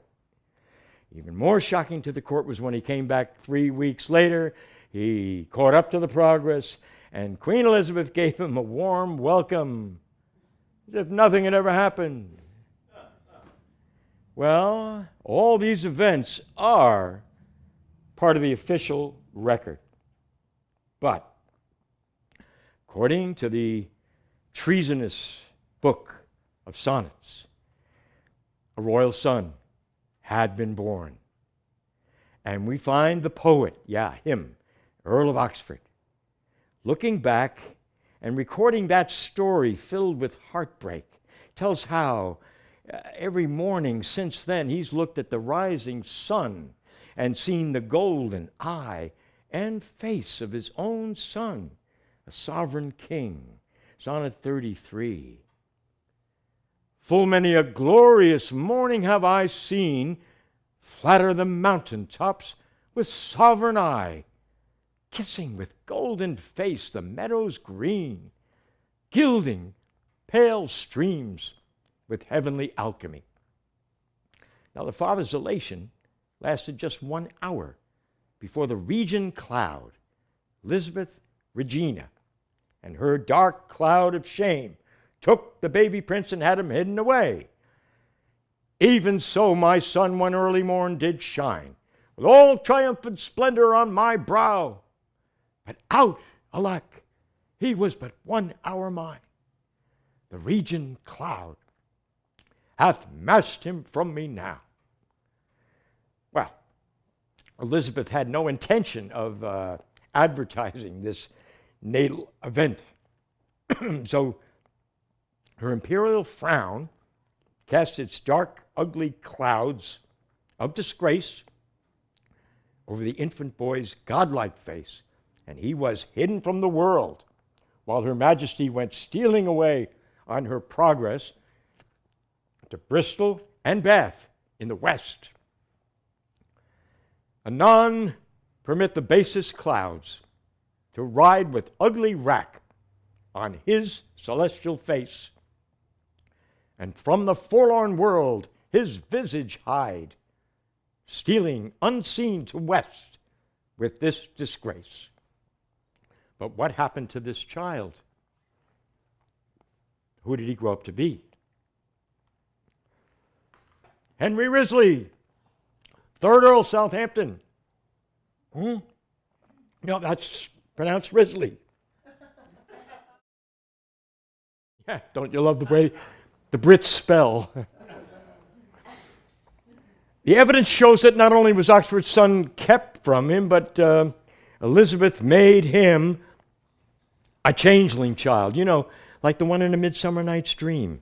Even more shocking to the court was when he came back 3 weeks later. He caught up to the progress, and Queen Elizabeth gave him a warm welcome, as if nothing had ever happened. Well, all these events are part of the official record. But according to the treasonous book of sonnets, a royal son had been born. And we find the poet, him, Earl of Oxford, looking back and recording that story filled with heartbreak, tells how every morning since then he's looked at the rising sun and seen the golden eye and face of his own son, a sovereign king. Sonnet 33. "Full many a glorious morning have I seen, flatter the mountain tops with sovereign eye, kissing with golden face the meadows green, gilding pale streams with heavenly alchemy." Now the father's elation lasted just 1 hour before the regent cloud, Elizabeth Regina, and her dark cloud of shame took the baby prince and had him hidden away. "Even so my son one early morn did shine, with all triumphant splendor on my brow. But out, alack, he was but 1 hour mine. The regent cloud hath masked him from me now." Well, Elizabeth had no intention of advertising this natal event. So her imperial frown cast its dark, ugly clouds of disgrace over the infant boy's godlike face, and he was hidden from the world, while Her Majesty went stealing away on her progress to Bristol and Bath in the west. Anon permit the basest clouds to ride with ugly wrack on his celestial face, and from the forlorn world his visage hide, stealing unseen to west with this disgrace. But what happened to this child? Who did he grow up to be? Henry Risley, 3rd Earl Southampton. No, that's pronounced Risley. Yeah, don't you love the way the Brits spell? The evidence shows that not only was Oxford's son kept from him, but Elizabeth made him a changeling child, like the one in A Midsummer Night's Dream.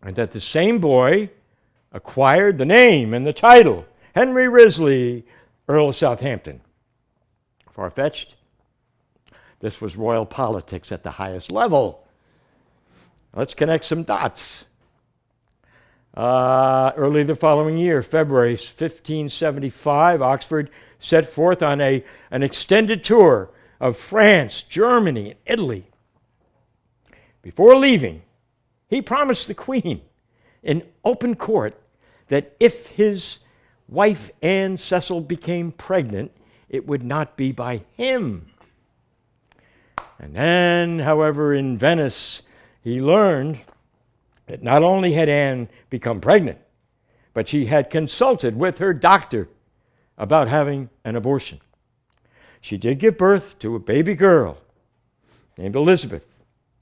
And that the same boy acquired the name and the title, Henry Risley, Earl of Southampton. Far-fetched? This was royal politics at the highest level. Let's connect some dots. Early the following year, February 1575, Oxford set forth on an extended tour of France, Germany, and Italy. Before leaving, he promised the Queen in open court that if his wife Anne Cecil became pregnant, it would not be by him. And then, however, in Venice, he learned that not only had Anne become pregnant, but she had consulted with her doctor about having an abortion. She did give birth to a baby girl named Elizabeth,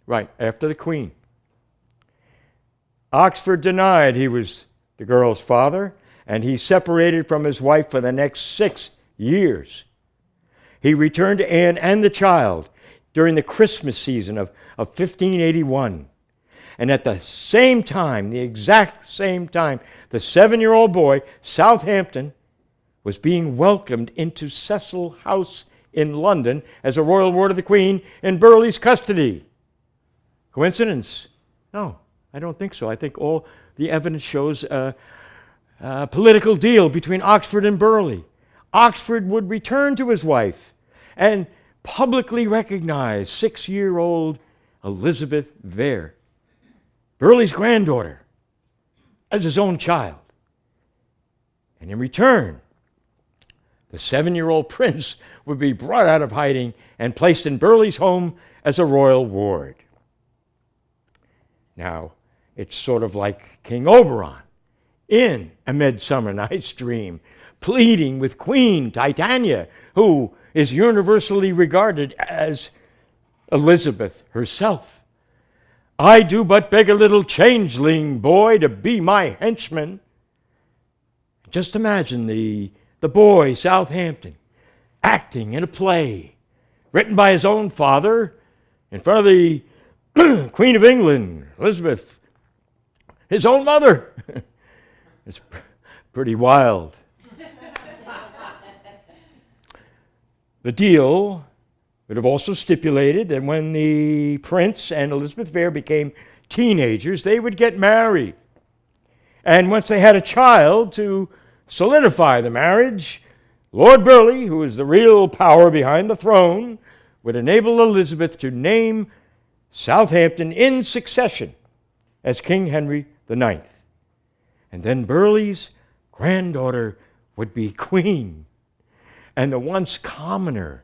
right after the Queen. Oxford denied he was the girl's father, and he separated from his wife for the next 6 years. He returned to Anne and the child during the Christmas season of 1581. And at the same time, the exact same time, the 7-year-old boy, Southampton, was being welcomed into Cecil House in London as a royal ward of the Queen in Burghley's custody. Coincidence? No, I don't think so. I think all the evidence shows a political deal between Oxford and Burghley. Oxford would return to his wife and publicly recognize 6-year-old Elizabeth Vere, Burghley's granddaughter, as his own child. And in return, the 7-year-old prince would be brought out of hiding and placed in Burghley's home as a royal ward. Now, it's sort of like King Oberon in A Midsummer Night's Dream, pleading with Queen Titania, who is universally regarded as Elizabeth herself. I do but beg a little changeling boy to be my henchman. Just imagine the boy, Southampton, acting in a play written by his own father in front of the Queen of England, Elizabeth, his own mother. It's pretty wild. The deal would have also stipulated that when the prince and Elizabeth Vere became teenagers, they would get married. And once they had a child, to solidify the marriage, Lord Burghley, who is the real power behind the throne, would enable Elizabeth to name Southampton in succession as King Henry IX. And then Burghley's granddaughter would be queen, and the once commoner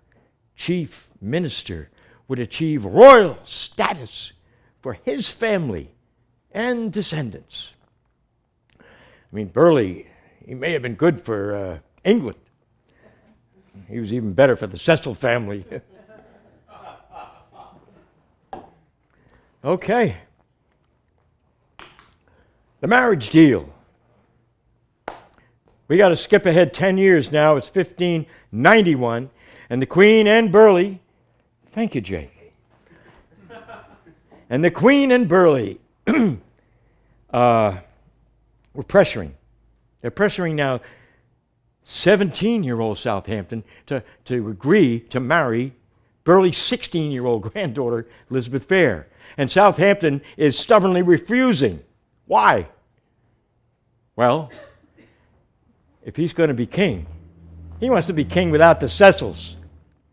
chief minister would achieve royal status for his family and descendants. I mean, Burghley, he may have been good for England. He was even better for the Cecil family. Okay. The marriage deal. We got to skip ahead 10 years now. It's 1591. And the Queen and Burghley, thank you, Jake. And the Queen and Burghley were pressuring. They're pressuring now 17-year-old Southampton to agree to marry Burleigh's 16-year-old granddaughter, Elizabeth Fair. And Southampton is stubbornly refusing. Why? Well, if he's going to be king, he wants to be king without the Cecils.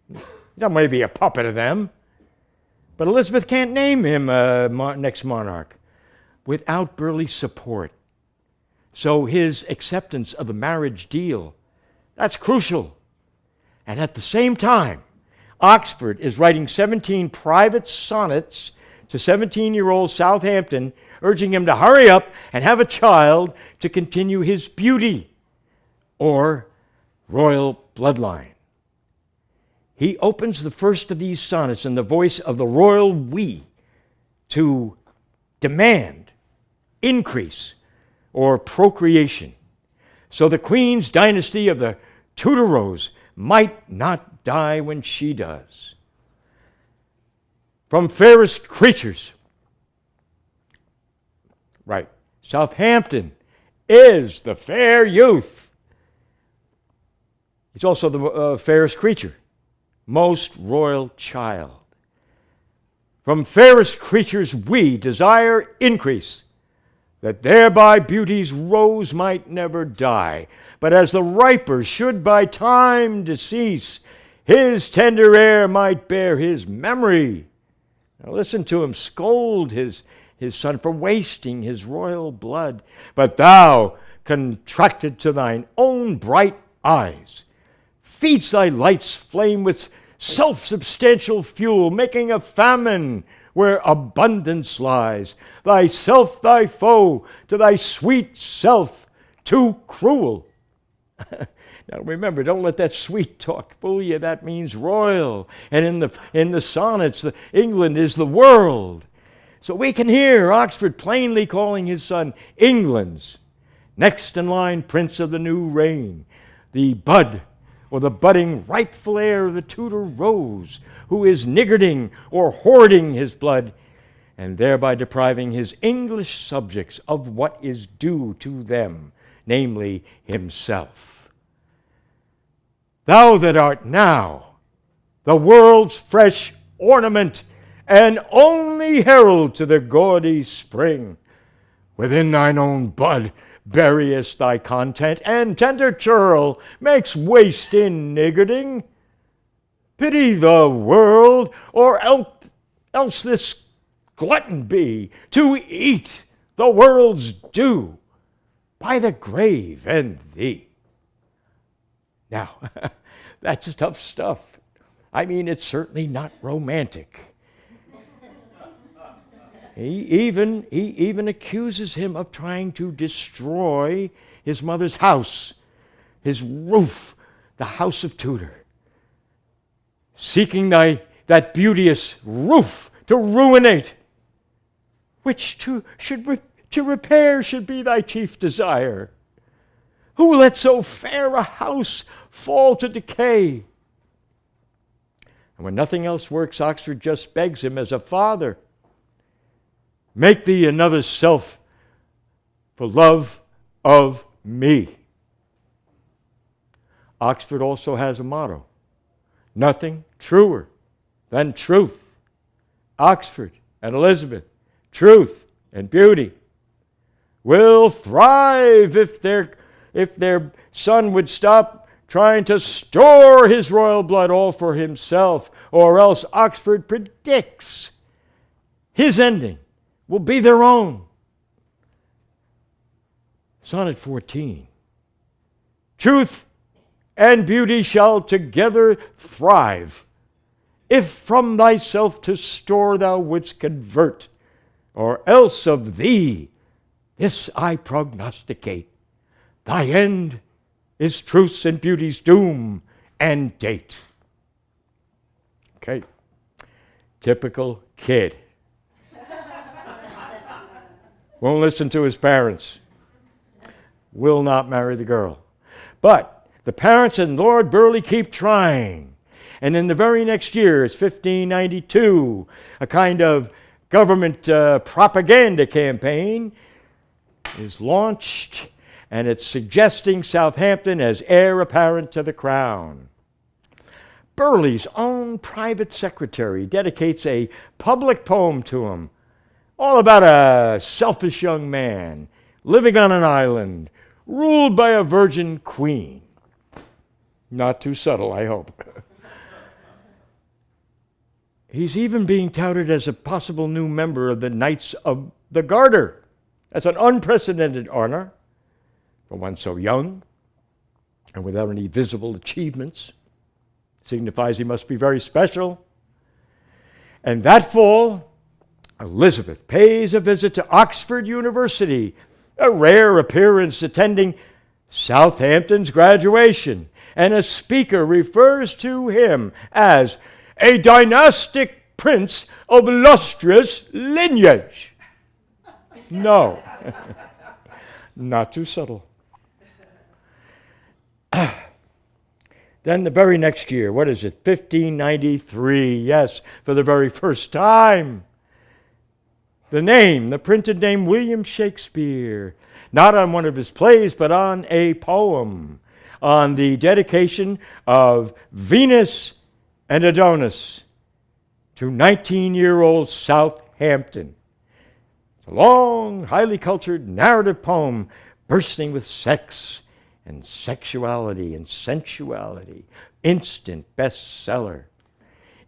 He doesn't want to be a puppet of them. But Elizabeth can't name him next monarch without Burleigh's support. So his acceptance of the marriage deal, that's crucial. And at the same time, Oxford is writing 17 private sonnets to 17-year-old Southampton, urging him to hurry up and have a child to continue his beauty or royal bloodline. He opens the first of these sonnets in the voice of the royal we to demand increase or procreation, so the Queen's dynasty of the Tudors might not die when she does. From fairest creatures, right, Southampton is the fair youth. He's also the fairest creature, most royal child. From fairest creatures we desire increase, that thereby beauty's rose might never die, but as the riper should by time decease, his tender air might bear his memory. Now listen to him scold his son for wasting his royal blood. But thou, contracted to thine own bright eyes, feeds thy light's flame with self-substantial fuel, making a famine where abundance lies. Thyself thy foe, to thy sweet self too cruel. Now remember, don't let that sweet talk fool you. That means royal. And in the sonnets, England is the world. So we can hear Oxford plainly calling his son England's next in line prince of the new reign, the bud or the budding rightful heir of the Tudor rose, who is niggarding or hoarding his blood, and thereby depriving his English subjects of what is due to them, namely himself. Thou that art now the world's fresh ornament, and only herald to the gaudy spring, within thine own bud buryest thy content, and tender churl makes waste in niggarding. Pity the world, or else this glutton be, to eat the world's due by the grave and thee. Now, that's tough stuff. I mean, it's certainly not romantic. He even accuses him of trying to destroy his mother's house, his roof, the house of Tudor, seeking that beauteous roof to ruinate, which to repair should be thy chief desire. Who let so fair a house fall to decay? And when nothing else works, Oxford just begs him as a father, make thee another self for love of me. Oxford also has a motto, nothing truer than truth. Oxford and Elizabeth, truth and beauty, will thrive if their son would stop trying to store his royal blood all for himself, or else Oxford predicts his ending will be their own. Sonnet 14. Truth and beauty shall together thrive, if from thyself to store thou wouldst convert, or else of thee this I prognosticate, thy end is truth's and beauty's doom and date. Okay, typical kid. Won't listen to his parents. Will not marry the girl. But the parents and Lord Burleigh keep trying. And in the very next year, it's 1592, a kind of government propaganda campaign is launched, and it's suggesting Southampton as heir apparent to the crown. Burleigh's own private secretary dedicates a public poem to him, all about a selfish young man living on an island, ruled by a virgin queen. Not too subtle, I hope. He's even being touted as a possible new member of the Knights of the Garter. That's an unprecedented honor for one so young and without any visible achievements. Signifies he must be very special. And that fall, Elizabeth pays a visit to Oxford University, a rare appearance attending Southampton's graduation, and a speaker refers to him as a dynastic prince of illustrious lineage. No, not too subtle. Then the very next year, what is it, 1593, yes, for the very first time, the printed name William Shakespeare, not on one of his plays, but on a poem, on the dedication of Venus and Adonis to 19-year-old Southampton. It's a long, highly cultured narrative poem bursting with sex and sexuality and sensuality. Instant bestseller.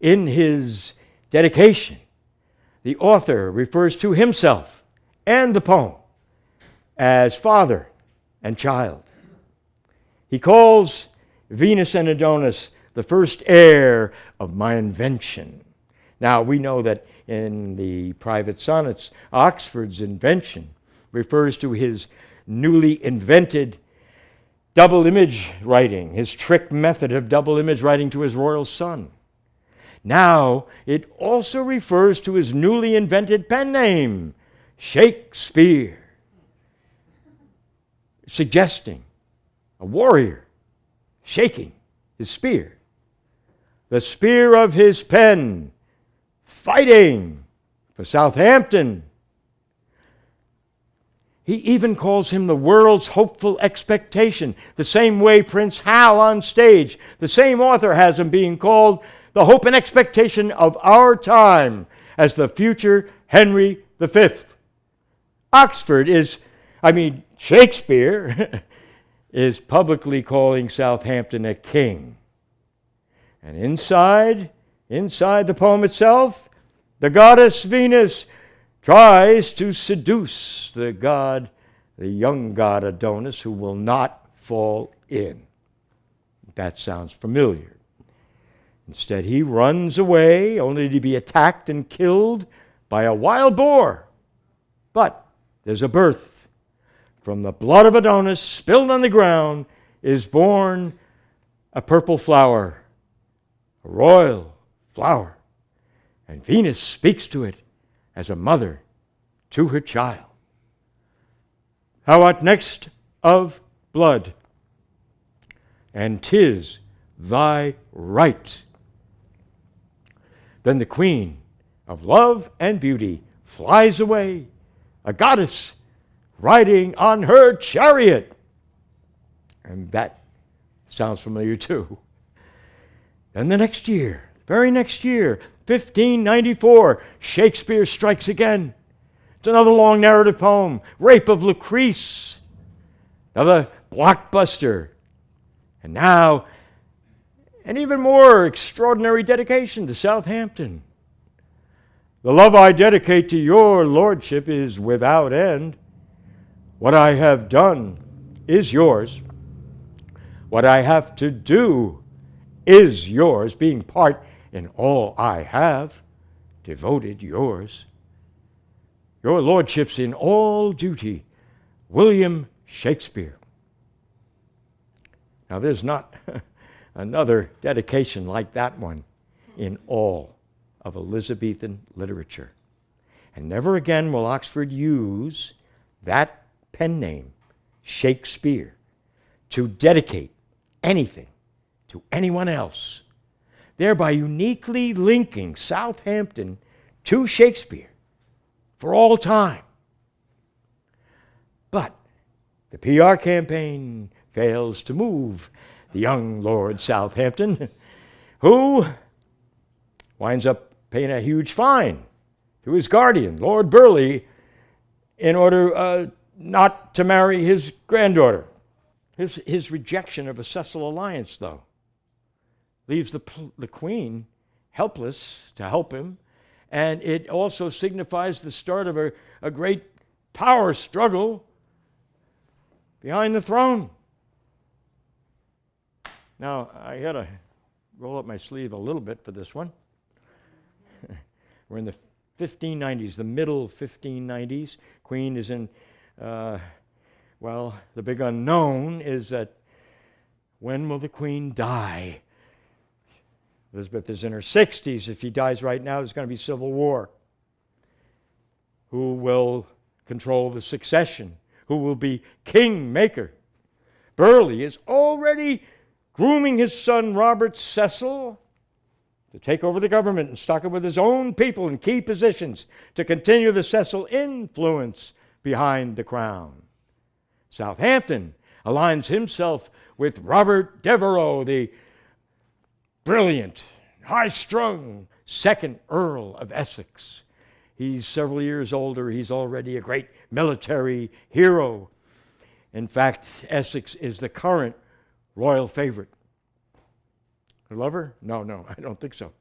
In his dedication, the author refers to himself and the poem as father and child. He calls Venus and Adonis the first heir of my invention. Now, we know that in the private sonnets, Oxford's invention refers to his newly invented double image writing, his trick method of double image writing to his royal son. Now, it also refers to his newly invented pen name, Shakespeare, suggesting a warrior shaking his spear, the spear of his pen, fighting for Southampton. He even calls him the world's hopeful expectation, the same way Prince Hal on stage, the same author has him being called the hope and expectation of our time as the future Henry V. Shakespeare is publicly calling Southampton a king. And inside the poem itself, the goddess Venus tries to seduce the young god Adonis, who will not fall in. That sounds familiar. Instead, he runs away only to be attacked and killed by a wild boar. But there's a birth. From the blood of Adonis spilled on the ground is born a purple flower, a royal flower. And Venus speaks to it as a mother to her child. How art next of blood, and 'tis thy right. Then the queen of love and beauty flies away, a goddess riding on her chariot. And that sounds familiar too. And the next year, very next year, 1594, Shakespeare strikes again. It's another long narrative poem, Rape of Lucrece, another blockbuster. And now, an even more extraordinary dedication to Southampton. The love I dedicate to your lordship is without end. What I have done is yours. What I have to do is yours, being part in all I have, devoted yours. Your lordship's in all duty, William Shakespeare. Now, there's not another dedication like that one in all of Elizabethan literature. And never again will Oxford use that pen name, Shakespeare, to dedicate anything to anyone else, thereby uniquely linking Southampton to Shakespeare for all time. The PR campaign fails to move the young Lord Southampton, who winds up paying a huge fine to his guardian, Lord Burleigh, in order not to marry his granddaughter. His rejection of a Cecil alliance, though, leaves the Queen helpless to help him, and it also signifies the start of a great power struggle behind the throne. Now, I got to roll up my sleeve a little bit for this one. We're in the 1590s, the middle 1590s. Queen is in, well, the big unknown is that when will the Queen die? Elizabeth is in her 60s. If she dies right now, there's going to be civil war. Who will control the succession? Who will be kingmaker? Burleigh is already grooming his son Robert Cecil to take over the government and stock it with his own people in key positions to continue the Cecil influence behind the crown. Southampton aligns himself with Robert Devereux, the brilliant, high-strung second Earl of Essex. He's several years older. He's already a great military hero. In fact, Essex is the current royal favorite. Her lover? No, I don't think so.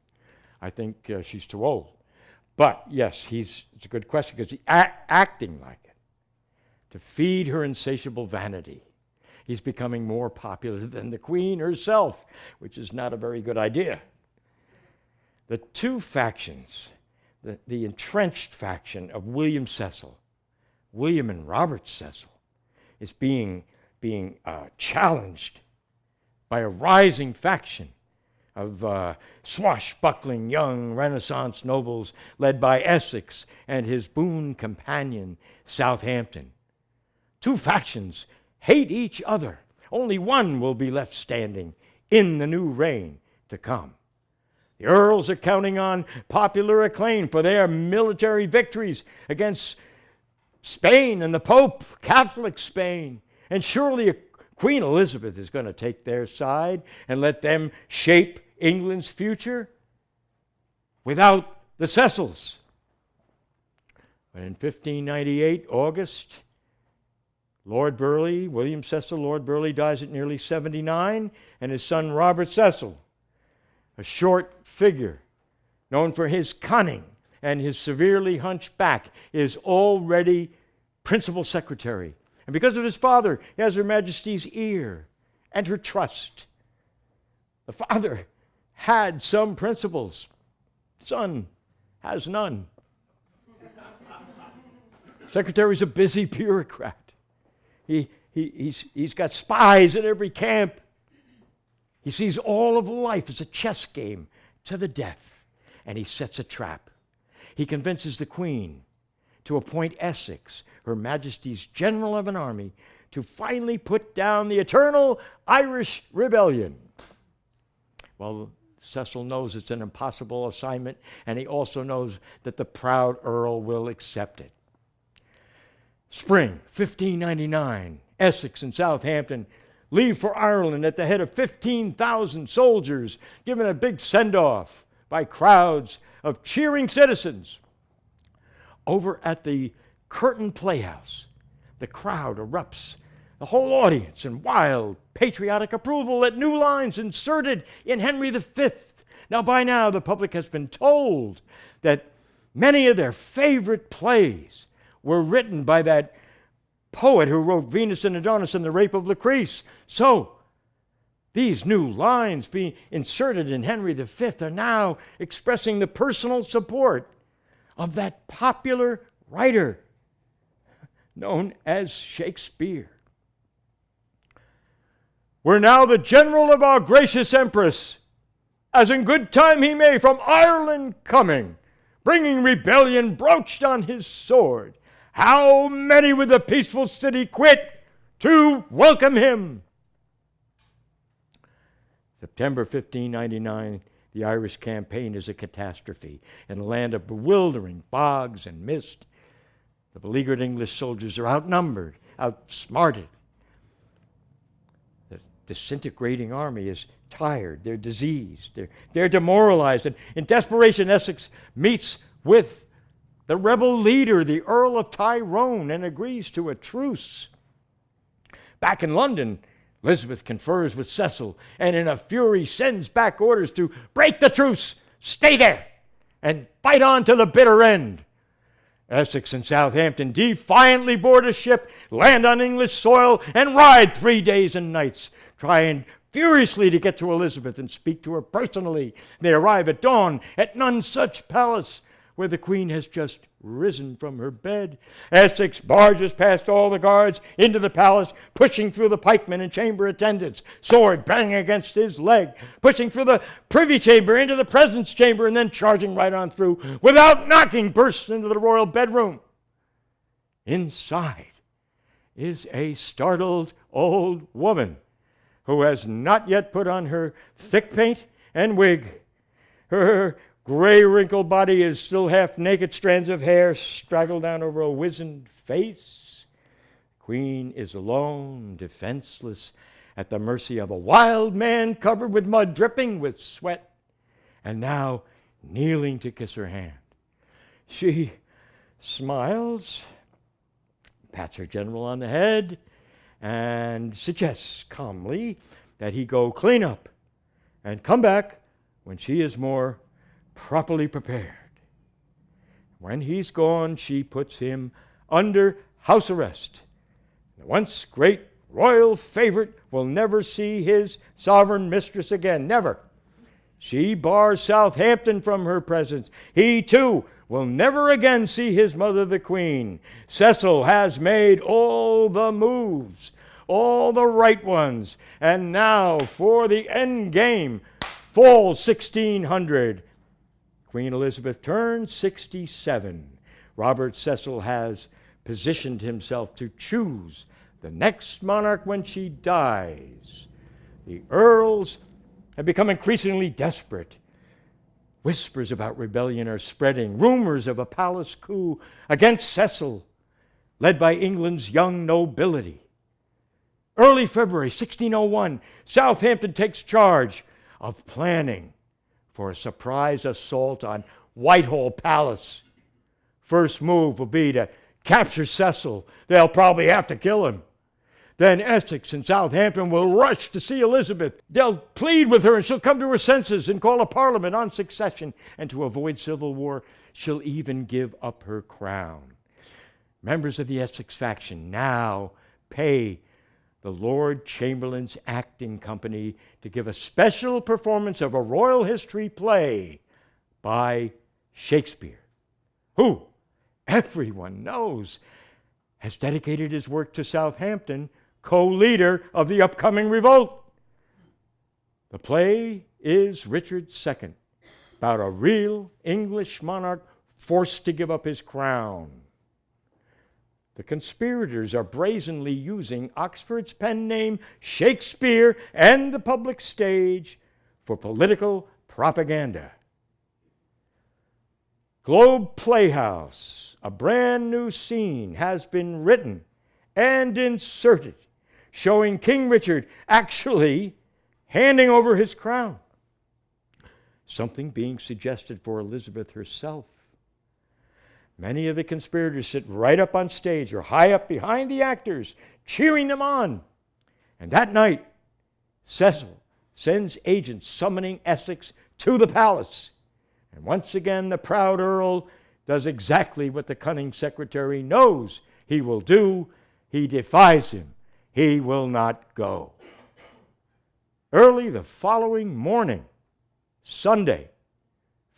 I think she's too old. But yes, it's a good question because he's acting like it to feed her insatiable vanity. He's becoming more popular than the Queen herself, which is not a very good idea. The two factions, the entrenched faction of William Cecil, William and Robert Cecil, is being challenged by a rising faction of swashbuckling young Renaissance nobles led by Essex and his boon companion, Southampton. Two factions hate each other. Only one will be left standing in the new reign to come. The earls are counting on popular acclaim for their military victories against Spain and the Pope, Catholic Spain. And surely Queen Elizabeth is going to take their side and let them shape England's future without the Cecils. But in 1598, August, William Cecil, Lord Burleigh, dies at nearly 79, and his son Robert Cecil, a short figure known for his cunning and his severely hunched back, is already principal secretary. And because of his father, he has Her Majesty's ear and her trust. The father had some principles. Son has none. Secretary's a busy bureaucrat. He's got spies at every camp. He sees all of life as a chess game to the death, and he sets a trap. He convinces the Queen to appoint Essex, Her Majesty's general of an army, to finally put down the eternal Irish rebellion. Well, Cecil knows it's an impossible assignment, and he also knows that the proud Earl will accept it. Spring 1599, Essex and Southampton leave for Ireland at the head of 15,000 soldiers, given a big send-off by crowds of cheering citizens. Over at the Curtain Playhouse, the crowd erupts, the whole audience in wild, patriotic approval at new lines inserted in Henry V. Now, by now, the public has been told that many of their favorite plays were written by that poet who wrote Venus and Adonis and the Rape of Lucrece. So, these new lines being inserted in Henry V are now expressing the personal support of that popular writer known as Shakespeare. We're now the general of our gracious empress, as in good time he may, from Ireland coming, bringing rebellion broached on his sword. How many would the peaceful city quit to welcome him? September 1599, the Irish campaign is a catastrophe. In a land of bewildering bogs and mist, the beleaguered English soldiers are outnumbered, outsmarted, disintegrating army is tired, they're diseased, they're demoralized. And in desperation, Essex meets with the rebel leader, the Earl of Tyrone, and agrees to a truce. Back in London, Elizabeth confers with Cecil and in a fury sends back orders to break the truce, stay there, and fight on to the bitter end. Essex and Southampton defiantly board a ship, land on English soil, and ride 3 days and nights, trying furiously to get to Elizabeth and speak to her personally. They arrive at dawn at Nonsuch Palace, where the Queen has just risen from her bed. Essex barges past all the guards into the palace, pushing through the pikemen and chamber attendants, sword banging against his leg, pushing through the privy chamber into the presence chamber, and then charging right on through, without knocking, bursts into the royal bedroom. Inside is a startled old woman who has not yet put on her thick paint and wig. Her gray, wrinkled body is still half-naked, strands of hair straggle down over a wizened face. The Queen is alone, defenseless, at the mercy of a wild man covered with mud, dripping with sweat, and now kneeling to kiss her hand. She smiles, pats her general on the head, and suggests calmly that he go clean up and come back when she is more properly prepared. When he's gone, she puts him under house arrest. The once great royal favorite will never see his sovereign mistress again, never. She bars Southampton from her presence. He, too, will never again see his mother, the Queen. Cecil has made all the moves, all the right ones, and now for the end game, fall 1600. Queen Elizabeth turns 67. Robert Cecil has positioned himself to choose the next monarch when she dies. The earls have become increasingly desperate. Whispers about rebellion are spreading, rumors of a palace coup against Cecil, led by England's young nobility. Early February 1601, Southampton takes charge of planning for a surprise assault on Whitehall Palace. First move will be to capture Cecil. They'll probably have to kill him. Then Essex and Southampton will rush to see Elizabeth. They'll plead with her and she'll come to her senses and call a parliament on succession. And to avoid civil war, she'll even give up her crown. Members of the Essex faction now pay the Lord Chamberlain's acting company to give a special performance of a royal history play by Shakespeare, who, everyone knows, has dedicated his work to Southampton, co-leader of the upcoming revolt. The play is Richard II, about a real English monarch forced to give up his crown. The conspirators are brazenly using Oxford's pen name Shakespeare and the public stage for political propaganda. Globe Playhouse, a brand new scene, has been written and inserted, showing King Richard actually handing over his crown. Something being suggested for Elizabeth herself. Many of the conspirators sit right up on stage or high up behind the actors, cheering them on. And that night, Cecil sends agents summoning Essex to the palace. And once again, the proud Earl does exactly what the cunning secretary knows he will do. He defies him. He will not go. Early the following morning, Sunday,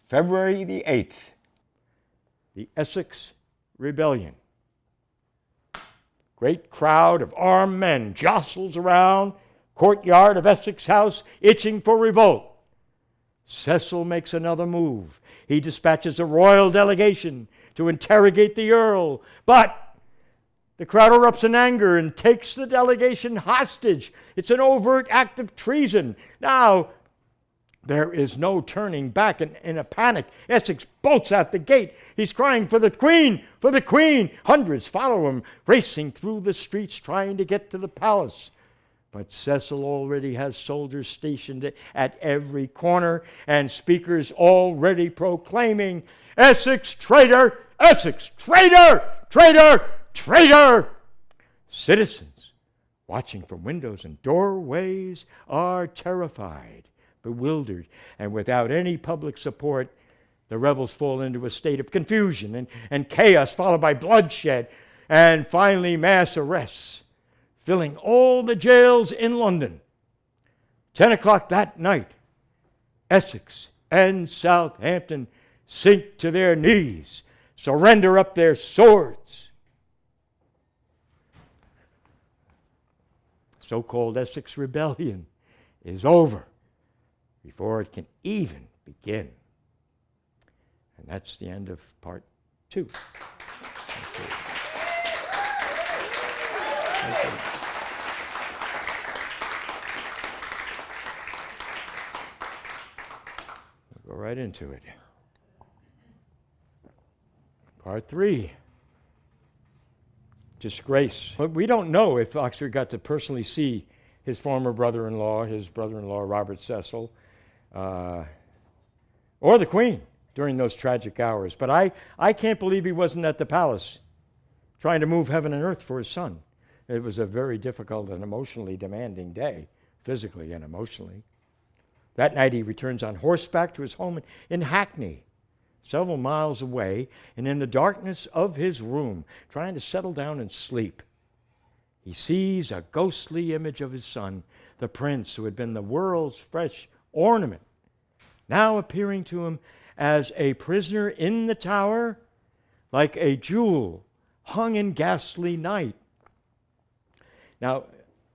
February the 8th, the Essex Rebellion. Great crowd of armed men jostles around courtyard of Essex House, itching for revolt. Cecil makes another move. He dispatches a royal delegation to interrogate the Earl, but the crowd erupts in anger and takes the delegation hostage. It's an overt act of treason. Now, there is no turning back. In a panic, Essex bolts out the gate. He's crying, "For the Queen! For the Queen!" Hundreds follow him, racing through the streets trying to get to the palace. But Cecil already has soldiers stationed at every corner and speakers already proclaiming, "Essex traitor! Essex traitor! Traitor! Traitor!" Citizens watching from windows and doorways are terrified, bewildered, and without any public support, the rebels fall into a state of confusion and chaos, followed by bloodshed and finally mass arrests, filling all the jails in London. 10 o'clock that night, Essex and Southampton sink to their knees, surrender up their swords. So-called Essex Rebellion is over before it can even begin. And that's the end of part 2. Thank you. We'll go right into it. Part 3. Disgrace. But we don't know if Oxford got to personally see his former brother-in-law Robert Cecil, or the Queen during those tragic hours. But I can't believe he wasn't at the palace trying to move heaven and earth for his son. It was a very difficult and emotionally demanding day, physically and emotionally. That night he returns on horseback to his home in Hackney, several miles away, and in the darkness of his room, trying to settle down and sleep, he sees a ghostly image of his son, the prince who had been the world's fresh ornament, now appearing to him as a prisoner in the Tower, like a jewel hung in ghastly night. Now,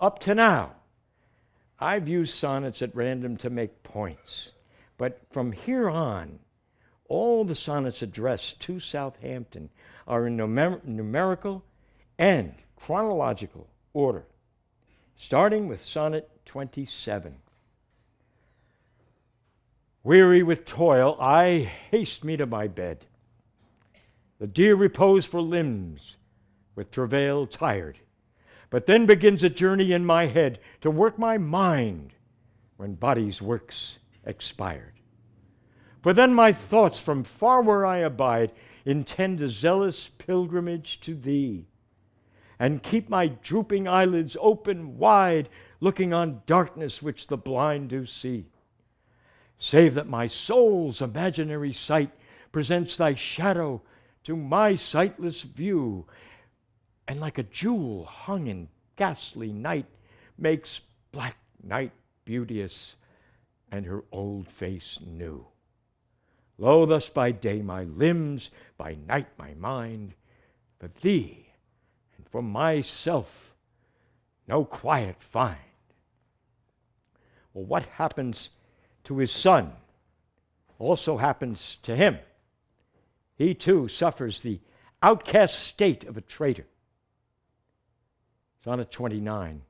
up to now, I've used sonnets at random to make points, but from here on, all the sonnets addressed to Southampton are in numerical and chronological order, starting with Sonnet 27. Weary with toil, I haste me to my bed. The dear repose for limbs, with travail tired. But then begins a journey in my head to work my mind when body's works expired. For then my thoughts from far where I abide intend a zealous pilgrimage to thee, and keep my drooping eyelids open wide, looking on darkness which the blind do see. Save that my soul's imaginary sight presents thy shadow to my sightless view, and like a jewel hung in ghastly night makes black night beauteous and her old face new. Lo, thus by day my limbs, by night my mind, for thee and for myself no quiet find. Well, what happens to his son also happens to him. He too suffers the outcast state of a traitor. Sonnet 29.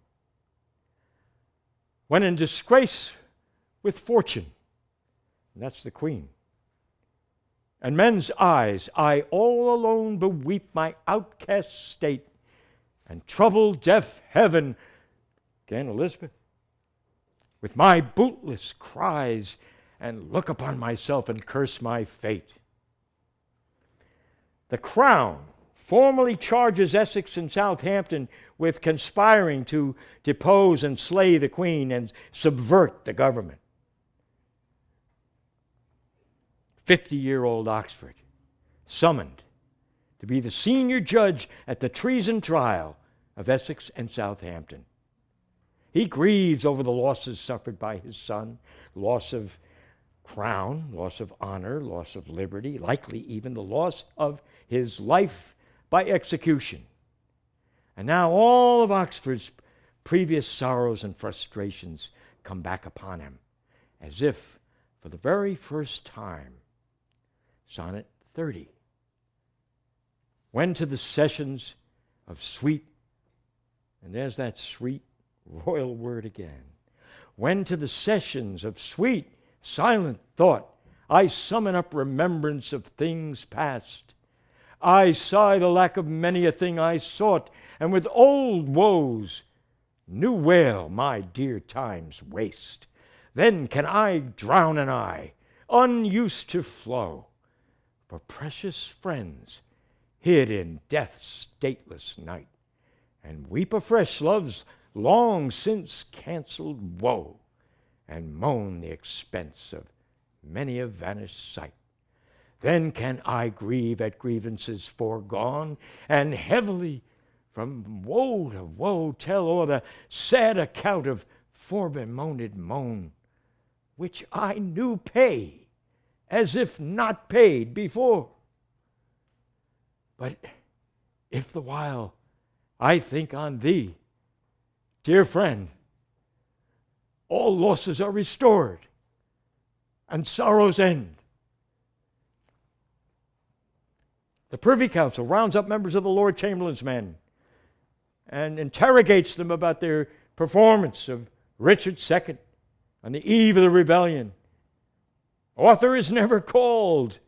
When in disgrace with fortune, and that's the Queen, and men's eyes, I all alone beweep my outcast state, and trouble deaf heaven, again Elizabeth, with my bootless cries, and look upon myself and curse my fate. The Crown formally charges Essex and Southampton with conspiring to depose and slay the Queen and subvert the government. 50-year-old Oxford, summoned to be the senior judge at the treason trial of Essex and Southampton. He grieves over the losses suffered by his son, loss of crown, loss of honor, loss of liberty, likely even the loss of his life by execution. And now all of Oxford's previous sorrows and frustrations come back upon him, as if for the very first time. Sonnet 30. When to the sessions of sweet, and there's that sweet royal word again. When to the sessions of sweet, silent thought, I summon up remembrance of things past. I sigh the lack of many a thing I sought, and with old woes new wail my dear time's waste. Then can I drown an eye, unused to flow, for precious friends hid in death's stateless night, and weep afresh love's long since cancelled woe, and moan the expense of many a vanished sight. Then can I grieve at grievances foregone, and heavily from woe to woe tell o'er the sad account of forebemoaned moan, which I knew pay, as if not paid before. But if the while I think on thee, dear friend, all losses are restored, and sorrows end. The Privy Council rounds up members of the Lord Chamberlain's men and interrogates them about their performance of Richard II on the eve of the rebellion. Author is never called,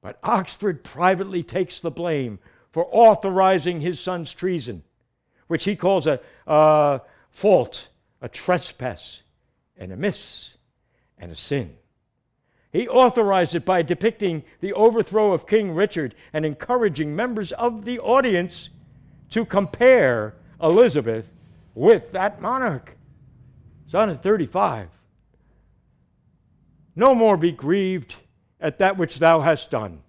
but Oxford privately takes the blame for authorizing his son's treason, which he calls a fault, a trespass, an amiss, and a sin. He authorized it by depicting the overthrow of King Richard and encouraging members of the audience to compare Elizabeth with that monarch. Sonnet 35. No more be grieved at that which thou hast done.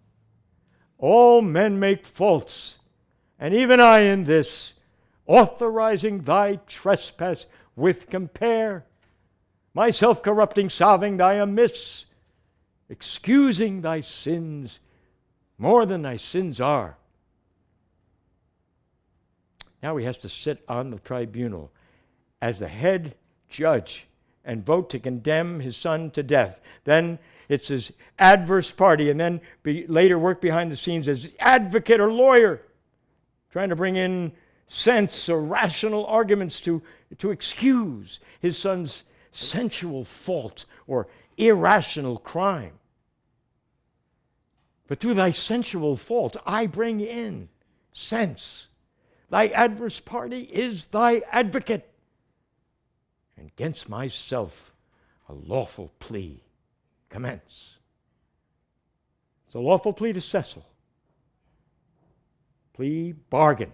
All men make faults, and even I in this, authorizing thy trespass with compare, myself corrupting, solving thy amiss, excusing thy sins more than thy sins are. Now he has to sit on the tribunal as the head judge and vote to condemn his son to death. Then it's his adverse party, and then later work behind the scenes as advocate or lawyer, trying to bring in sense or rational arguments to excuse his son's sensual fault or irrational crime. But through thy sensual fault I bring in sense. Thy adverse party is thy advocate, and against myself a lawful plea commence. It's a lawful plea to Cecil. Plea bargain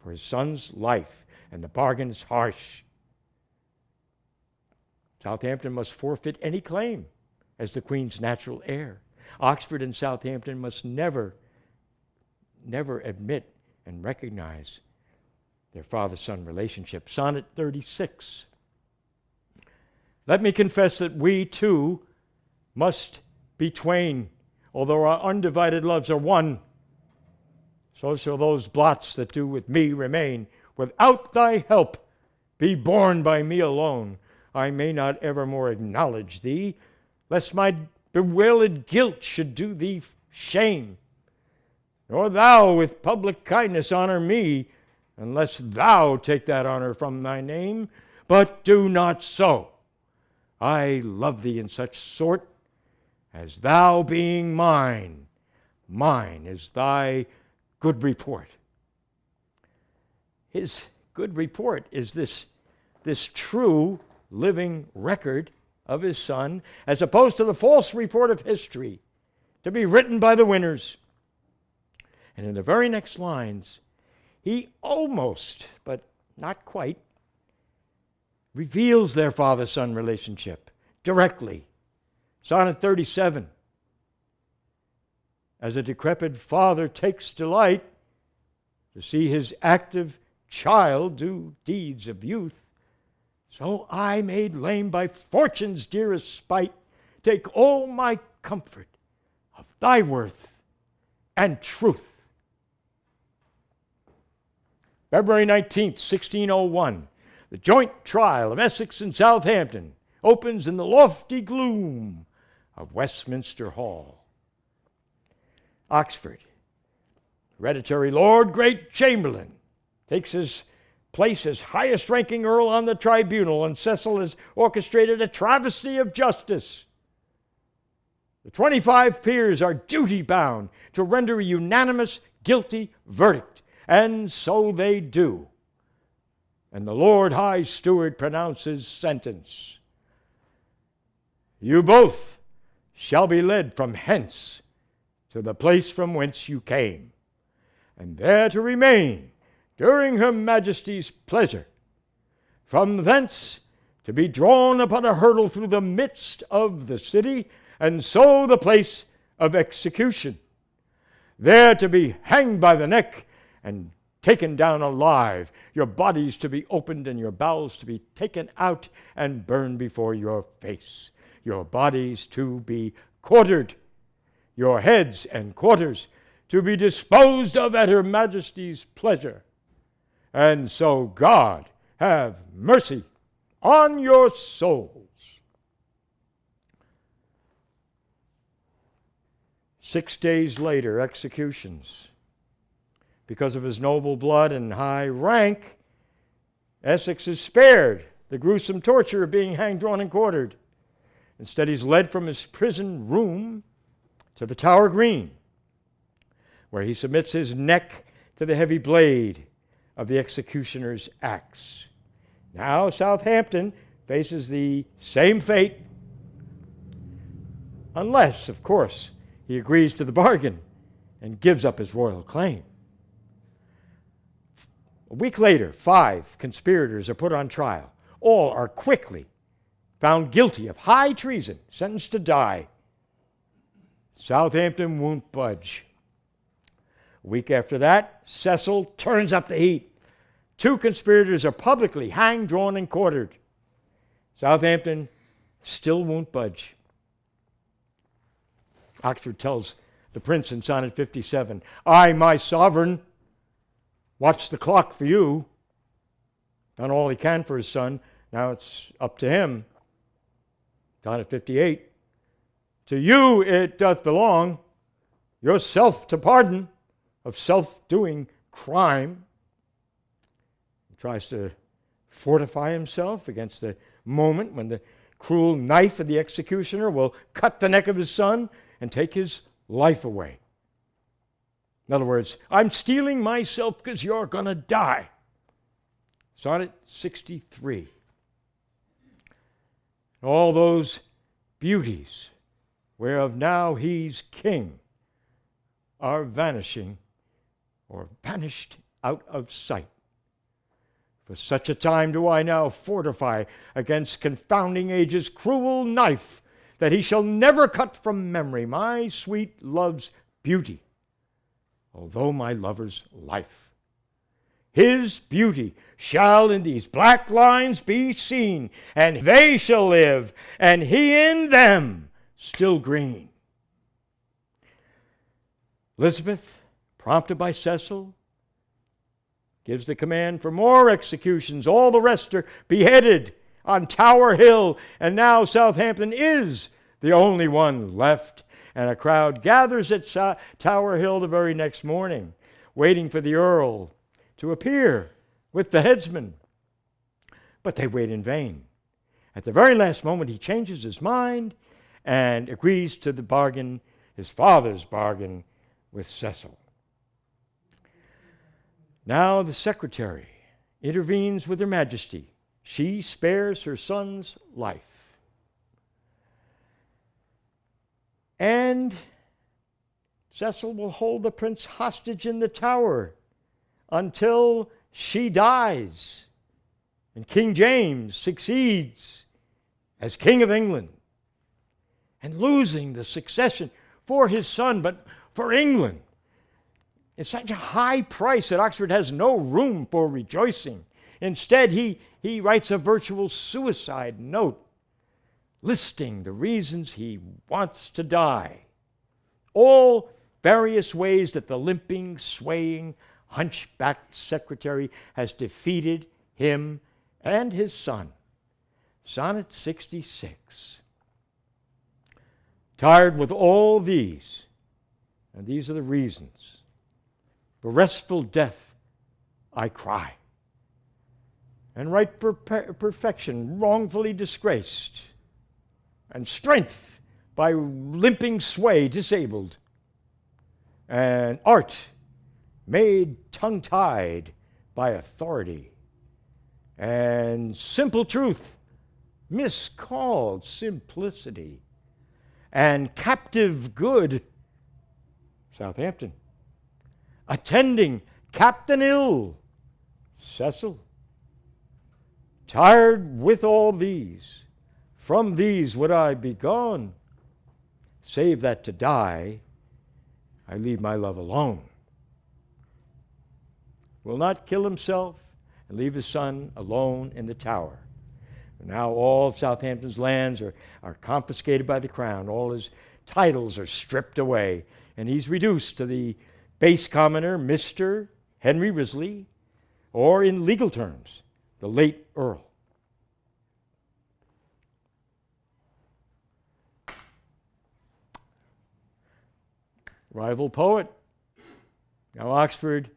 for his son's life, and the bargain is harsh. Southampton must forfeit any claim as the Queen's natural heir. Oxford and Southampton must never admit and recognize their father-son relationship. Sonnet 36. Let me confess that we too must be twain, although our undivided loves are one. So shall those blots that do with me remain. Without thy help, be borne by me alone. I may not evermore acknowledge thee, lest my bewailed guilt should do thee shame. Nor thou with public kindness honor me, unless thou take that honor from thy name. But do not so. I love thee in such sort, as thou being mine is thy good report. His good report is this true living record of his son, as opposed to the false report of history to be written by the winners. And in the very next lines, he almost, but not quite, reveals their father-son relationship directly. Sonnet 37. As a decrepit father takes delight to see his active child do deeds of youth, so I, made lame by fortune's dearest spite, take all my comfort of thy worth and truth. February 19th, 1601, the joint trial of Essex and Southampton opens in the lofty gloom of Westminster Hall. Oxford, hereditary Lord Great Chamberlain, takes his place as highest-ranking earl on the tribunal, and Cecil has orchestrated a travesty of justice. The 25 peers are duty-bound to render a unanimous guilty verdict, and so they do. And the Lord High Steward pronounces sentence. You both shall be led from hence to the place from whence you came, and there to remain during her Majesty's pleasure. From thence to be drawn upon a hurdle through the midst of the city, and so the place of execution. There to be hanged by the neck and taken down alive, your bodies to be opened and your bowels to be taken out and burned before your face, your bodies to be quartered, your heads and quarters to be disposed of at her Majesty's pleasure. And so God have mercy on your souls. 6 days later, executions. Because of his noble blood and high rank, Essex is spared the gruesome torture of being hanged, drawn, and quartered. Instead, he's led from his prison room to the Tower Green, where he submits his neck to the heavy blade of the executioner's axe. Now Southampton faces the same fate, unless, of course, he agrees to the bargain and gives up his royal claim. A week later, 5 conspirators are put on trial. All are quickly found guilty of high treason, sentenced to die. Southampton won't budge. A week after that, Cecil turns up the heat. 2 conspirators are publicly hanged, drawn, and quartered. Southampton still won't budge. Oxford tells the prince in Sonnet 57, I, my sovereign, watch the clock for you. Done all he can for his son. Now it's up to him. Sonnet 58, to you it doth belong, yourself to pardon of self-doing crime. He tries to fortify himself against the moment when the cruel knife of the executioner will cut the neck of his son and take his life away. In other words, I'm steeling myself because you're going to die. Sonnet 63. All those beauties whereof now he's king are vanishing or vanished out of sight. For such a time do I now fortify against confounding age's cruel knife, that he shall never cut from memory my sweet love's beauty, although my lover's life. His beauty shall in these black lines be seen, and they shall live, and he in them still green. Elizabeth, prompted by Cecil, gives the command for more executions. All the rest are beheaded on Tower Hill, and now Southampton is the only one left, and a crowd gathers at Tower Hill the very next morning, waiting for the Earl to appear with the headsman. But they wait in vain. At the very last moment, he changes his mind and agrees to the bargain, his father's bargain, with Cecil. Now the secretary intervenes with Her Majesty. She spares her son's life. And Cecil will hold the prince hostage in the tower until she dies and King James succeeds as King of England, and losing the succession for his son, but for England. It's such a high price that Oxford has no room for rejoicing. Instead, he writes a virtual suicide note listing the reasons he wants to die. All various ways that the limping, swaying, hunchbacked secretary has defeated him and his son. Sonnet 66. Tired with all these, and these are the reasons, for restful death I cry, and right for perfection wrongfully disgraced, and strength by limping sway disabled, and art made tongue-tied by authority and simple truth, miscalled simplicity, and captive good, Southampton. Attending, Captain ill, Cecil. Tired with all these, from these would I be gone, save that to die I leave my love alone. Will not kill himself and leave his son alone in the Tower. Now all of Southampton's lands are confiscated by the crown. All his titles are stripped away, and he's reduced to the base commoner, Mr. Henry Risley, or in legal terms, the late Earl. Rival poet. Now Oxford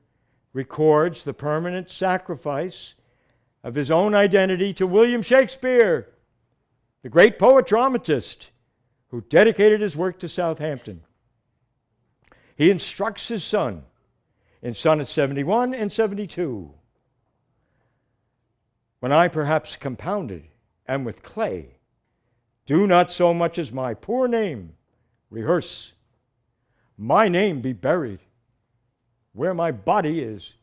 records the permanent sacrifice of his own identity to William Shakespeare, the great poet-dramatist who dedicated his work to Southampton. He instructs his son in Sonnets 71 and 72. When I perhaps compounded am with clay, do not so much as my poor name rehearse. My name be buried where my body is,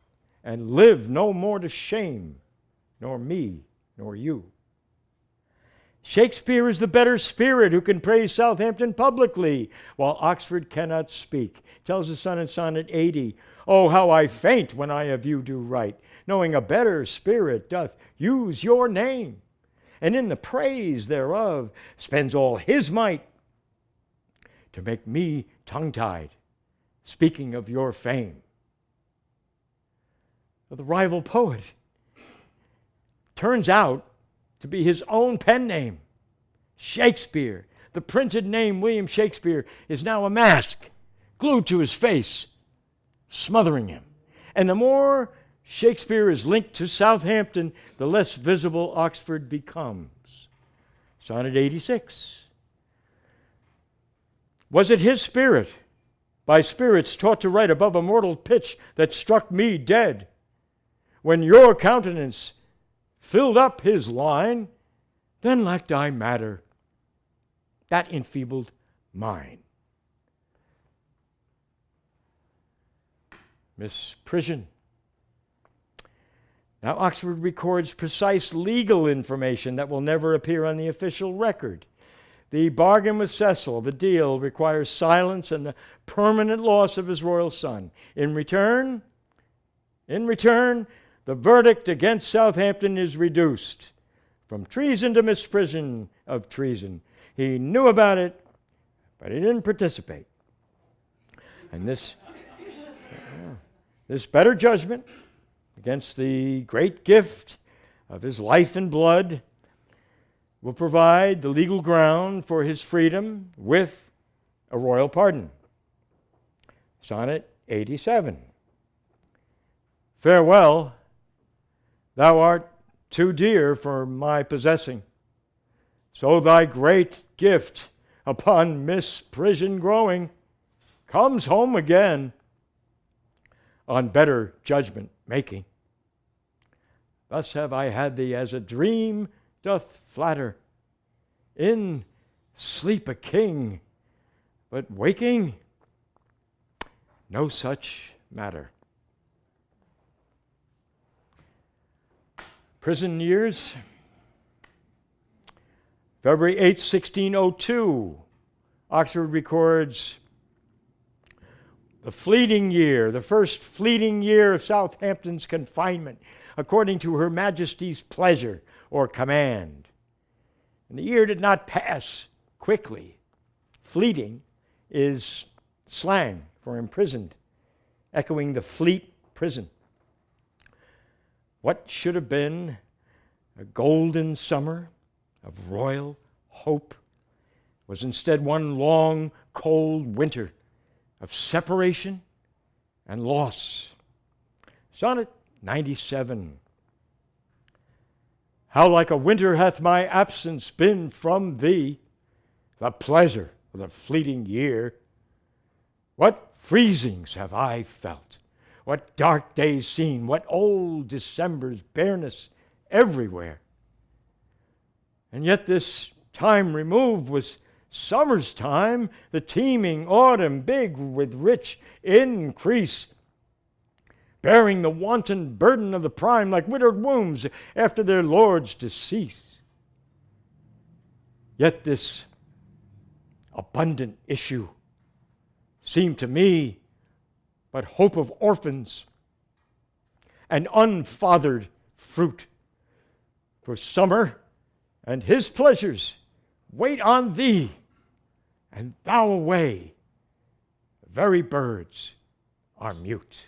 and live no more to shame, nor me, nor you. Shakespeare is the better spirit who can praise Southampton publicly, while Oxford cannot speak. Tells his son in Sonnet 80, oh, how I faint when I of you do write, knowing a better spirit doth use your name, and in the praise thereof spends all his might to make me tongue-tied, speaking of your fame. The rival poet turns out to be his own pen name, Shakespeare. The printed name William Shakespeare is now a mask glued to his face, smothering him. And the more Shakespeare is linked to Southampton, the less visible Oxford becomes. Sonnet 86. Was it his spirit, by spirits taught to write above a mortal pitch, that struck me dead, when your countenance filled up his line? Then lacked I matter, that enfeebled mine. Misprision. Now Oxford records precise legal information that will never appear on the official record. The bargain with Cecil, the deal, requires silence and the permanent loss of his royal son. In return, the verdict against Southampton is reduced from treason to misprision of treason. He knew about it, but he didn't participate. And this better judgment against the great gift of his life and blood will provide the legal ground for his freedom with a royal pardon. Sonnet 87. Farewell, thou art too dear for my possessing. So thy great gift, upon misprision growing, comes home again, on better judgment making. Thus have I had thee as a dream doth flatter, in sleep a king, but waking no such matter. Prison years. February 8, 1602, Oxford records the first fleeting year of Southampton's confinement, according to Her Majesty's pleasure or command. And the year did not pass quickly. Fleeting is slang for imprisoned, echoing the Fleet prison. What should have been a golden summer of royal hope was instead one long, cold winter of separation and loss. Sonnet 97. How like a winter hath my absence been from thee, the pleasure of the fleeting year. What freezings have I felt, what dark days seen, what old December's bareness everywhere. And yet this time removed was summer's time, the teeming autumn, big with rich increase, bearing the wanton burden of the prime like widowed wombs after their lord's decease. Yet this abundant issue seemed to me but hope of orphans and unfathered fruit. For summer and his pleasures wait on thee, and thou away. The very birds are mute.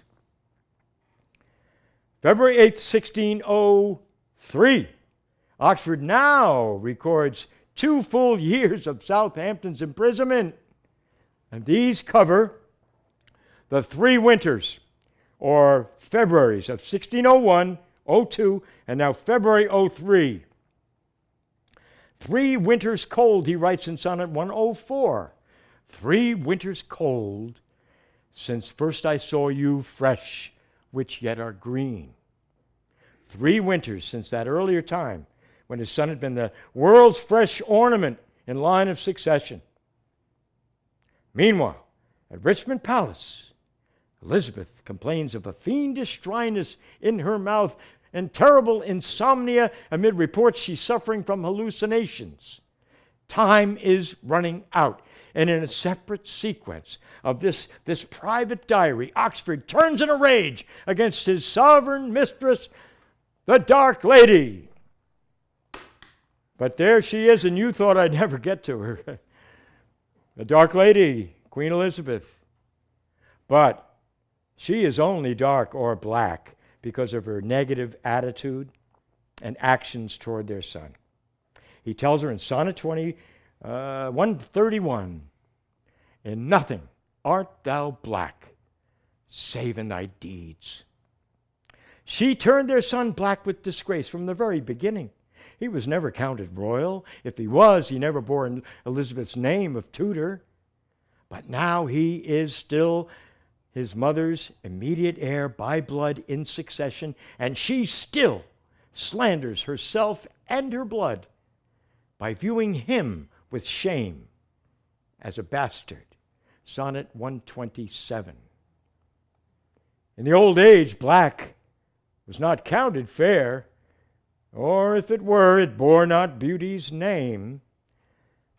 February 8, 1603, Oxford now records 2 full years of Southampton's imprisonment, and these cover the 3 winters, or Februaries of 1601, 02, and now February 03. 3 winters cold, he writes in Sonnet 104. 3 winters cold, since first I saw you fresh, which yet are green. 3 winters since that earlier time, when his son had been the world's fresh ornament in line of succession. Meanwhile, at Richmond Palace, Elizabeth complains of a fiendish dryness in her mouth and terrible insomnia amid reports she's suffering from hallucinations. Time is running out, and in a separate sequence of this private diary, Oxford turns in a rage against his sovereign mistress, the Dark Lady. But there she is, and you thought I'd never get to her. The Dark Lady, Queen Elizabeth. But she is only dark or black because of her negative attitude and actions toward their son. He tells her in Sonnet 131, in nothing art thou black, save in thy deeds. She turned their son black with disgrace from the very beginning. He was never counted royal. If he was, he never bore Elizabeth's name of Tudor. But now he is still his mother's immediate heir by blood in succession, and she still slanders herself and her blood by viewing him with shame as a bastard. Sonnet 127. In the old age, black was not counted fair, or if it were, it bore not beauty's name.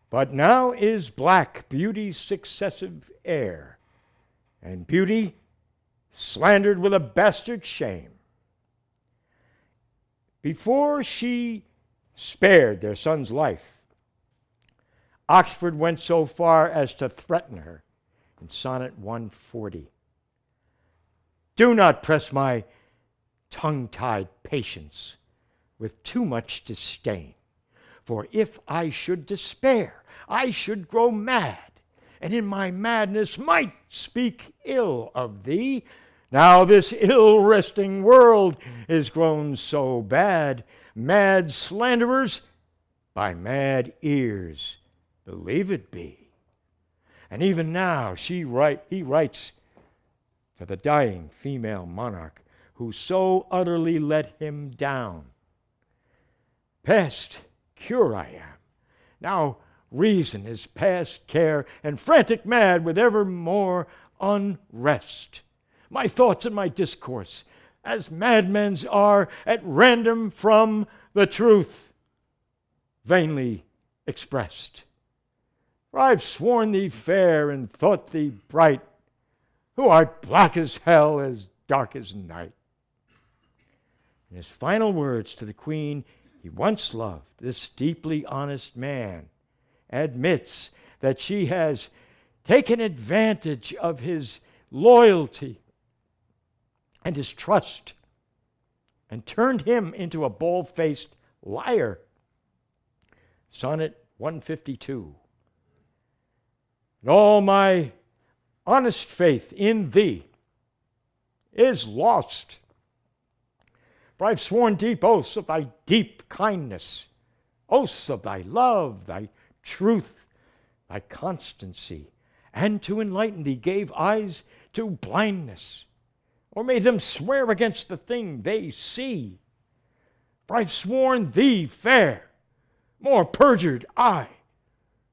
But now is black beauty's successive heir, and beauty slandered with a bastard shame. Before she spared their son's life, Oxford went so far as to threaten her in Sonnet 140. Do not press my tongue-tied patience with too much disdain, for if I should despair, I should grow mad, and in my madness might speak ill of thee. Now this ill-resting world is grown so bad, mad slanderers by mad ears believe it be. And even now he writes to the dying female monarch who so utterly let him down. Past cure I am. Now reason is past care, and frantic mad with ever more unrest. My thoughts and my discourse, as madmen's are, at random from the truth, vainly expressed. For I've sworn thee fair and thought thee bright, who art black as hell, as dark as night. In his final words to the queen he once loved, this deeply honest man admits that she has taken advantage of his loyalty and his trust and turned him into a bald-faced liar. Sonnet 152. And all my honest faith in thee is lost. For I've sworn deep oaths of thy deep kindness, oaths of thy love, thy truth, thy constancy, and to enlighten thee gave eyes to blindness, or made them swear against the thing they see. For I've sworn thee fair, more perjured I,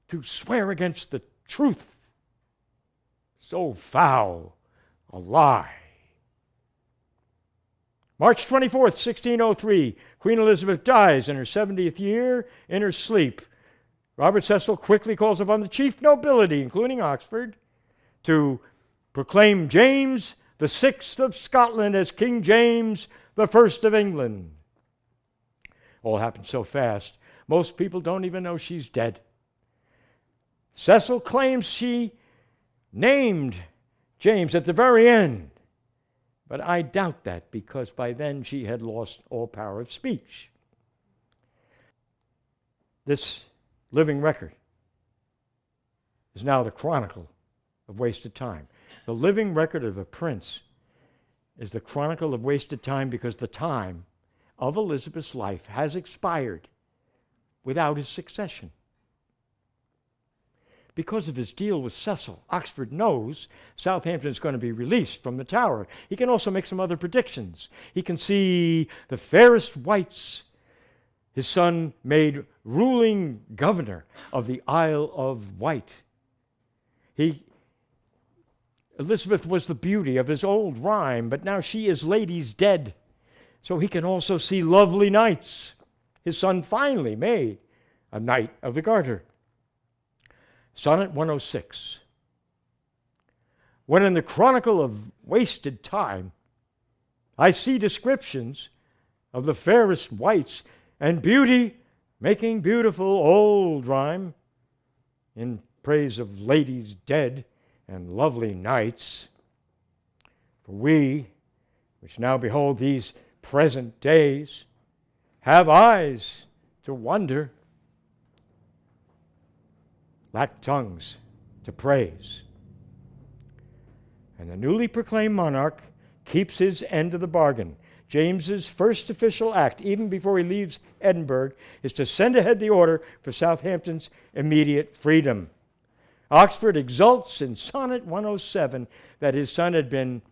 to swear against the truth, so foul a lie. March 24th, 1603, Queen Elizabeth dies in her 70th year in her sleep. Robert Cecil quickly calls upon the chief nobility, including Oxford, to proclaim James the Sixth of Scotland as King James the First of England. All happened so fast, most people don't even know she's dead. Cecil claims she named James at the very end, but I doubt that because by then she had lost all power of speech. This living record is now the chronicle of wasted time. The living record of a prince is the chronicle of wasted time because the time of Elizabeth's life has expired without his succession. Because of his deal with Cecil, Oxford knows Southampton is going to be released from the Tower. He can also make some other predictions. He can see the fairest wights, his son made ruling governor of the Isle of Wight. Elizabeth was the beauty of his old rhyme, but now she is ladies dead. So he can also see lovely knights. His son finally made a Knight of the Garter. Sonnet 106. When in the chronicle of wasted time, I see descriptions of the fairest wights and beauty making beautiful old rhyme in praise of ladies dead and lovely knights. For we, which now behold these present days, have eyes to wonder, lack tongues to praise. And the newly proclaimed monarch keeps his end of the bargain. James's first official act, even before he leaves Edinburgh, is to send ahead the order for Southampton's immediate freedom. Oxford exults in Sonnet 107 that his son had been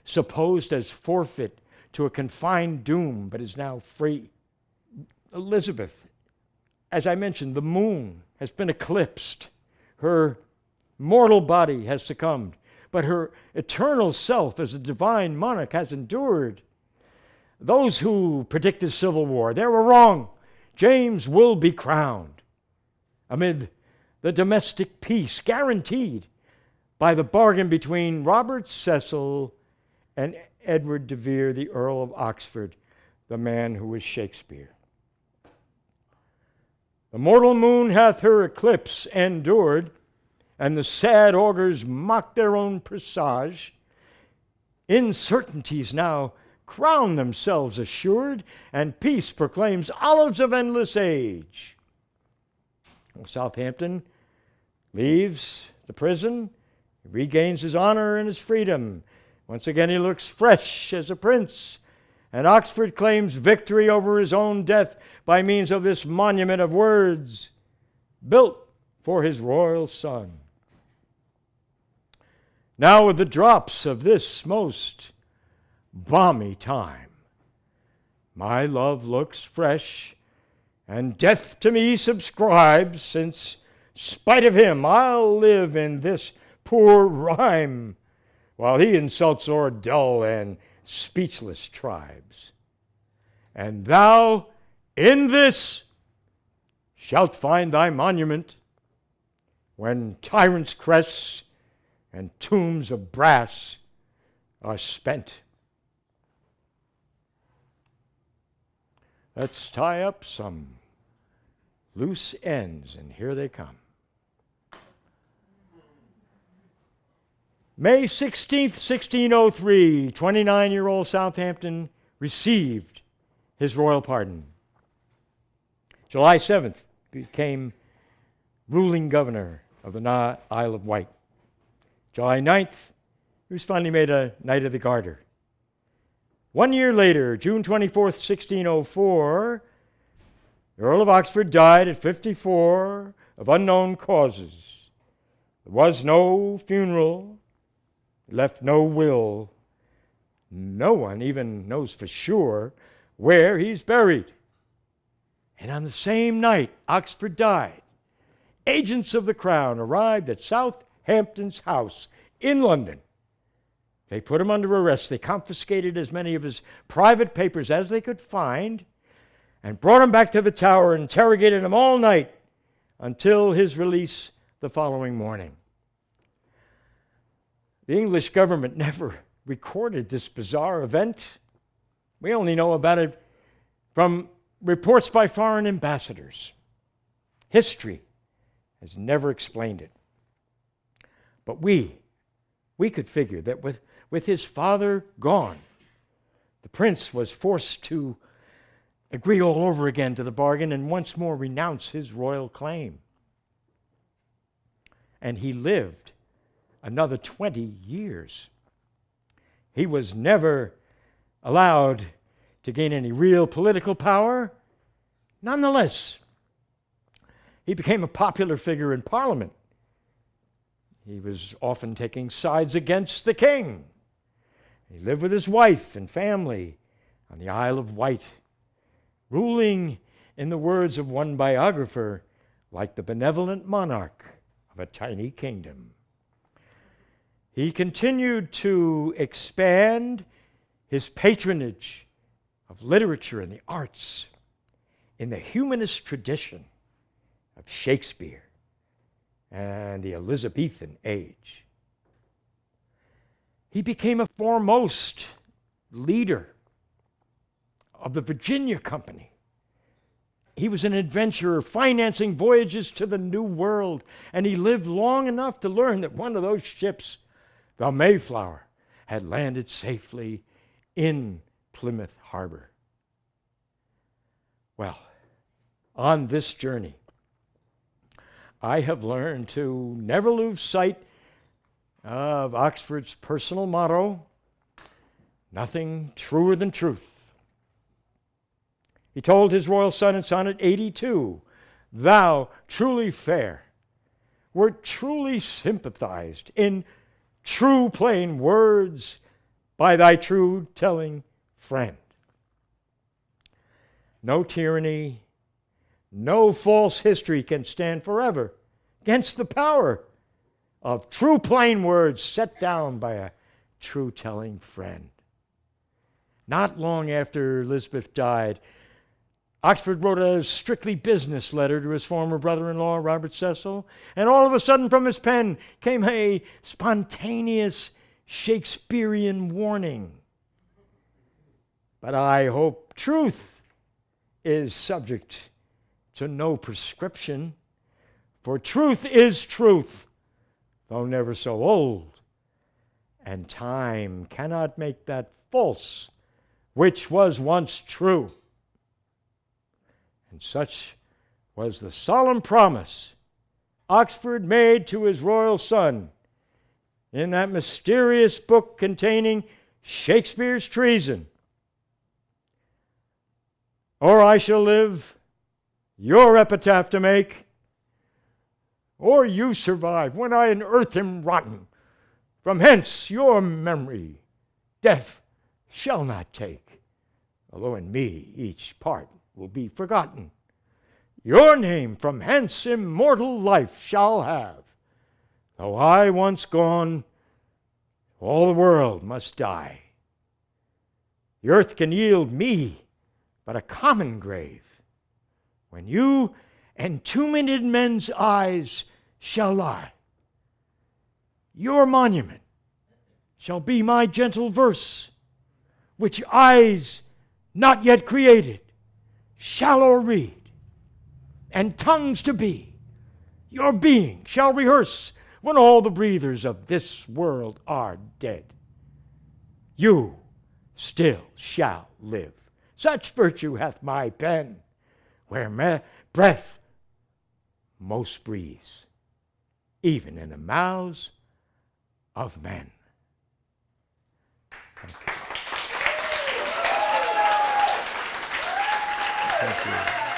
supposed as forfeit to a confined doom, but is now free. Elizabeth, as I mentioned, the moon has been eclipsed. Her mortal body has succumbed, but her eternal self as a divine monarch has endured. Those who predicted civil war, they were wrong. James will be crowned amid the domestic peace guaranteed by the bargain between Robert Cecil and Edward de Vere, the Earl of Oxford, the man who was Shakespeare. The mortal moon hath her eclipse endured, and the sad augurs mock their own presage. Incertainties now crown themselves assured, and peace proclaims olives of endless age. Southampton leaves the prison, regains his honor and his freedom. Once again he looks fresh as a prince, and Oxford claims victory over his own death by means of this monument of words built for his royal son. Now with the drops of this most balmy time, my love looks fresh, and death to me subscribes, since, spite of him, I'll live in this poor rhyme, while he insults o'er dull and speechless tribes. And thou in this shalt find thy monument, when tyrants' crests and tombs of brass are spent. Let's tie up some loose ends, and here they come. May 16th, 1603, 29-year-old Southampton received his royal pardon. July 7th, became ruling governor of the Isle of Wight. July 9th, he was finally made a Knight of the Garter. 1 year later, June 24th, 1604, the Earl of Oxford died at 54 of unknown causes. There was no funeral, left no will. No one even knows for sure where he's buried. And on the same night Oxford died, agents of the Crown arrived at Southampton's house in London. They put him under arrest. They confiscated as many of his private papers as they could find and brought him back to the Tower and interrogated him all night until his release the following morning. The English government never recorded this bizarre event. We only know about it from reports by foreign ambassadors. History has never explained it. But we could figure that with his father gone, the prince was forced to agree all over again to the bargain and once more renounce his royal claim. And he lived another 20 years. He was never allowed to gain any real political power. Nonetheless, he became a popular figure in Parliament. He was often taking sides against the king. He lived with his wife and family on the Isle of Wight, ruling, in the words of one biographer, like the benevolent monarch of a tiny kingdom. He continued to expand his patronage of literature and the arts in the humanist tradition of Shakespeare and the Elizabethan age. He became a foremost leader of the Virginia Company. He was an adventurer financing voyages to the New World, and he lived long enough to learn that one of those ships, the Mayflower, had landed safely in Plymouth Harbor. Well, on this journey, I have learned to never lose sight of Oxford's personal motto, nothing truer than truth. He told his royal son in Sonnet 82, "Thou, truly fair, wert truly sympathized in true plain words by thy true telling friend." No tyranny, no false history can stand forever against the power of true plain words set down by a true telling friend. Not long after Elizabeth died, Oxford wrote a strictly business letter to his former brother-in-law, Robert Cecil, and all of a sudden from his pen came a spontaneous Shakespearean warning. But I hope truth is subject to no prescription, for truth is truth, though never so old, and time cannot make that false which was once true. And such was the solemn promise Oxford made to his royal son in that mysterious book containing Shakespeare's Treason. Or I shall live, your epitaph to make, or you survive when I unearth him rotten. From hence your memory death shall not take, although in me each part will be forgotten. Your name from hence immortal life shall have. Though I once gone, all the world must die. The earth can yield me but a common grave, when you entombed men's eyes shall lie. Your monument shall be my gentle verse, which eyes not yet created shall o'erread, and tongues to be your being shall rehearse when all the breathers of this world are dead. You still shall live. Such virtue hath my pen, where breath most breathes, even in the mouths of men. Thank you. Thank you.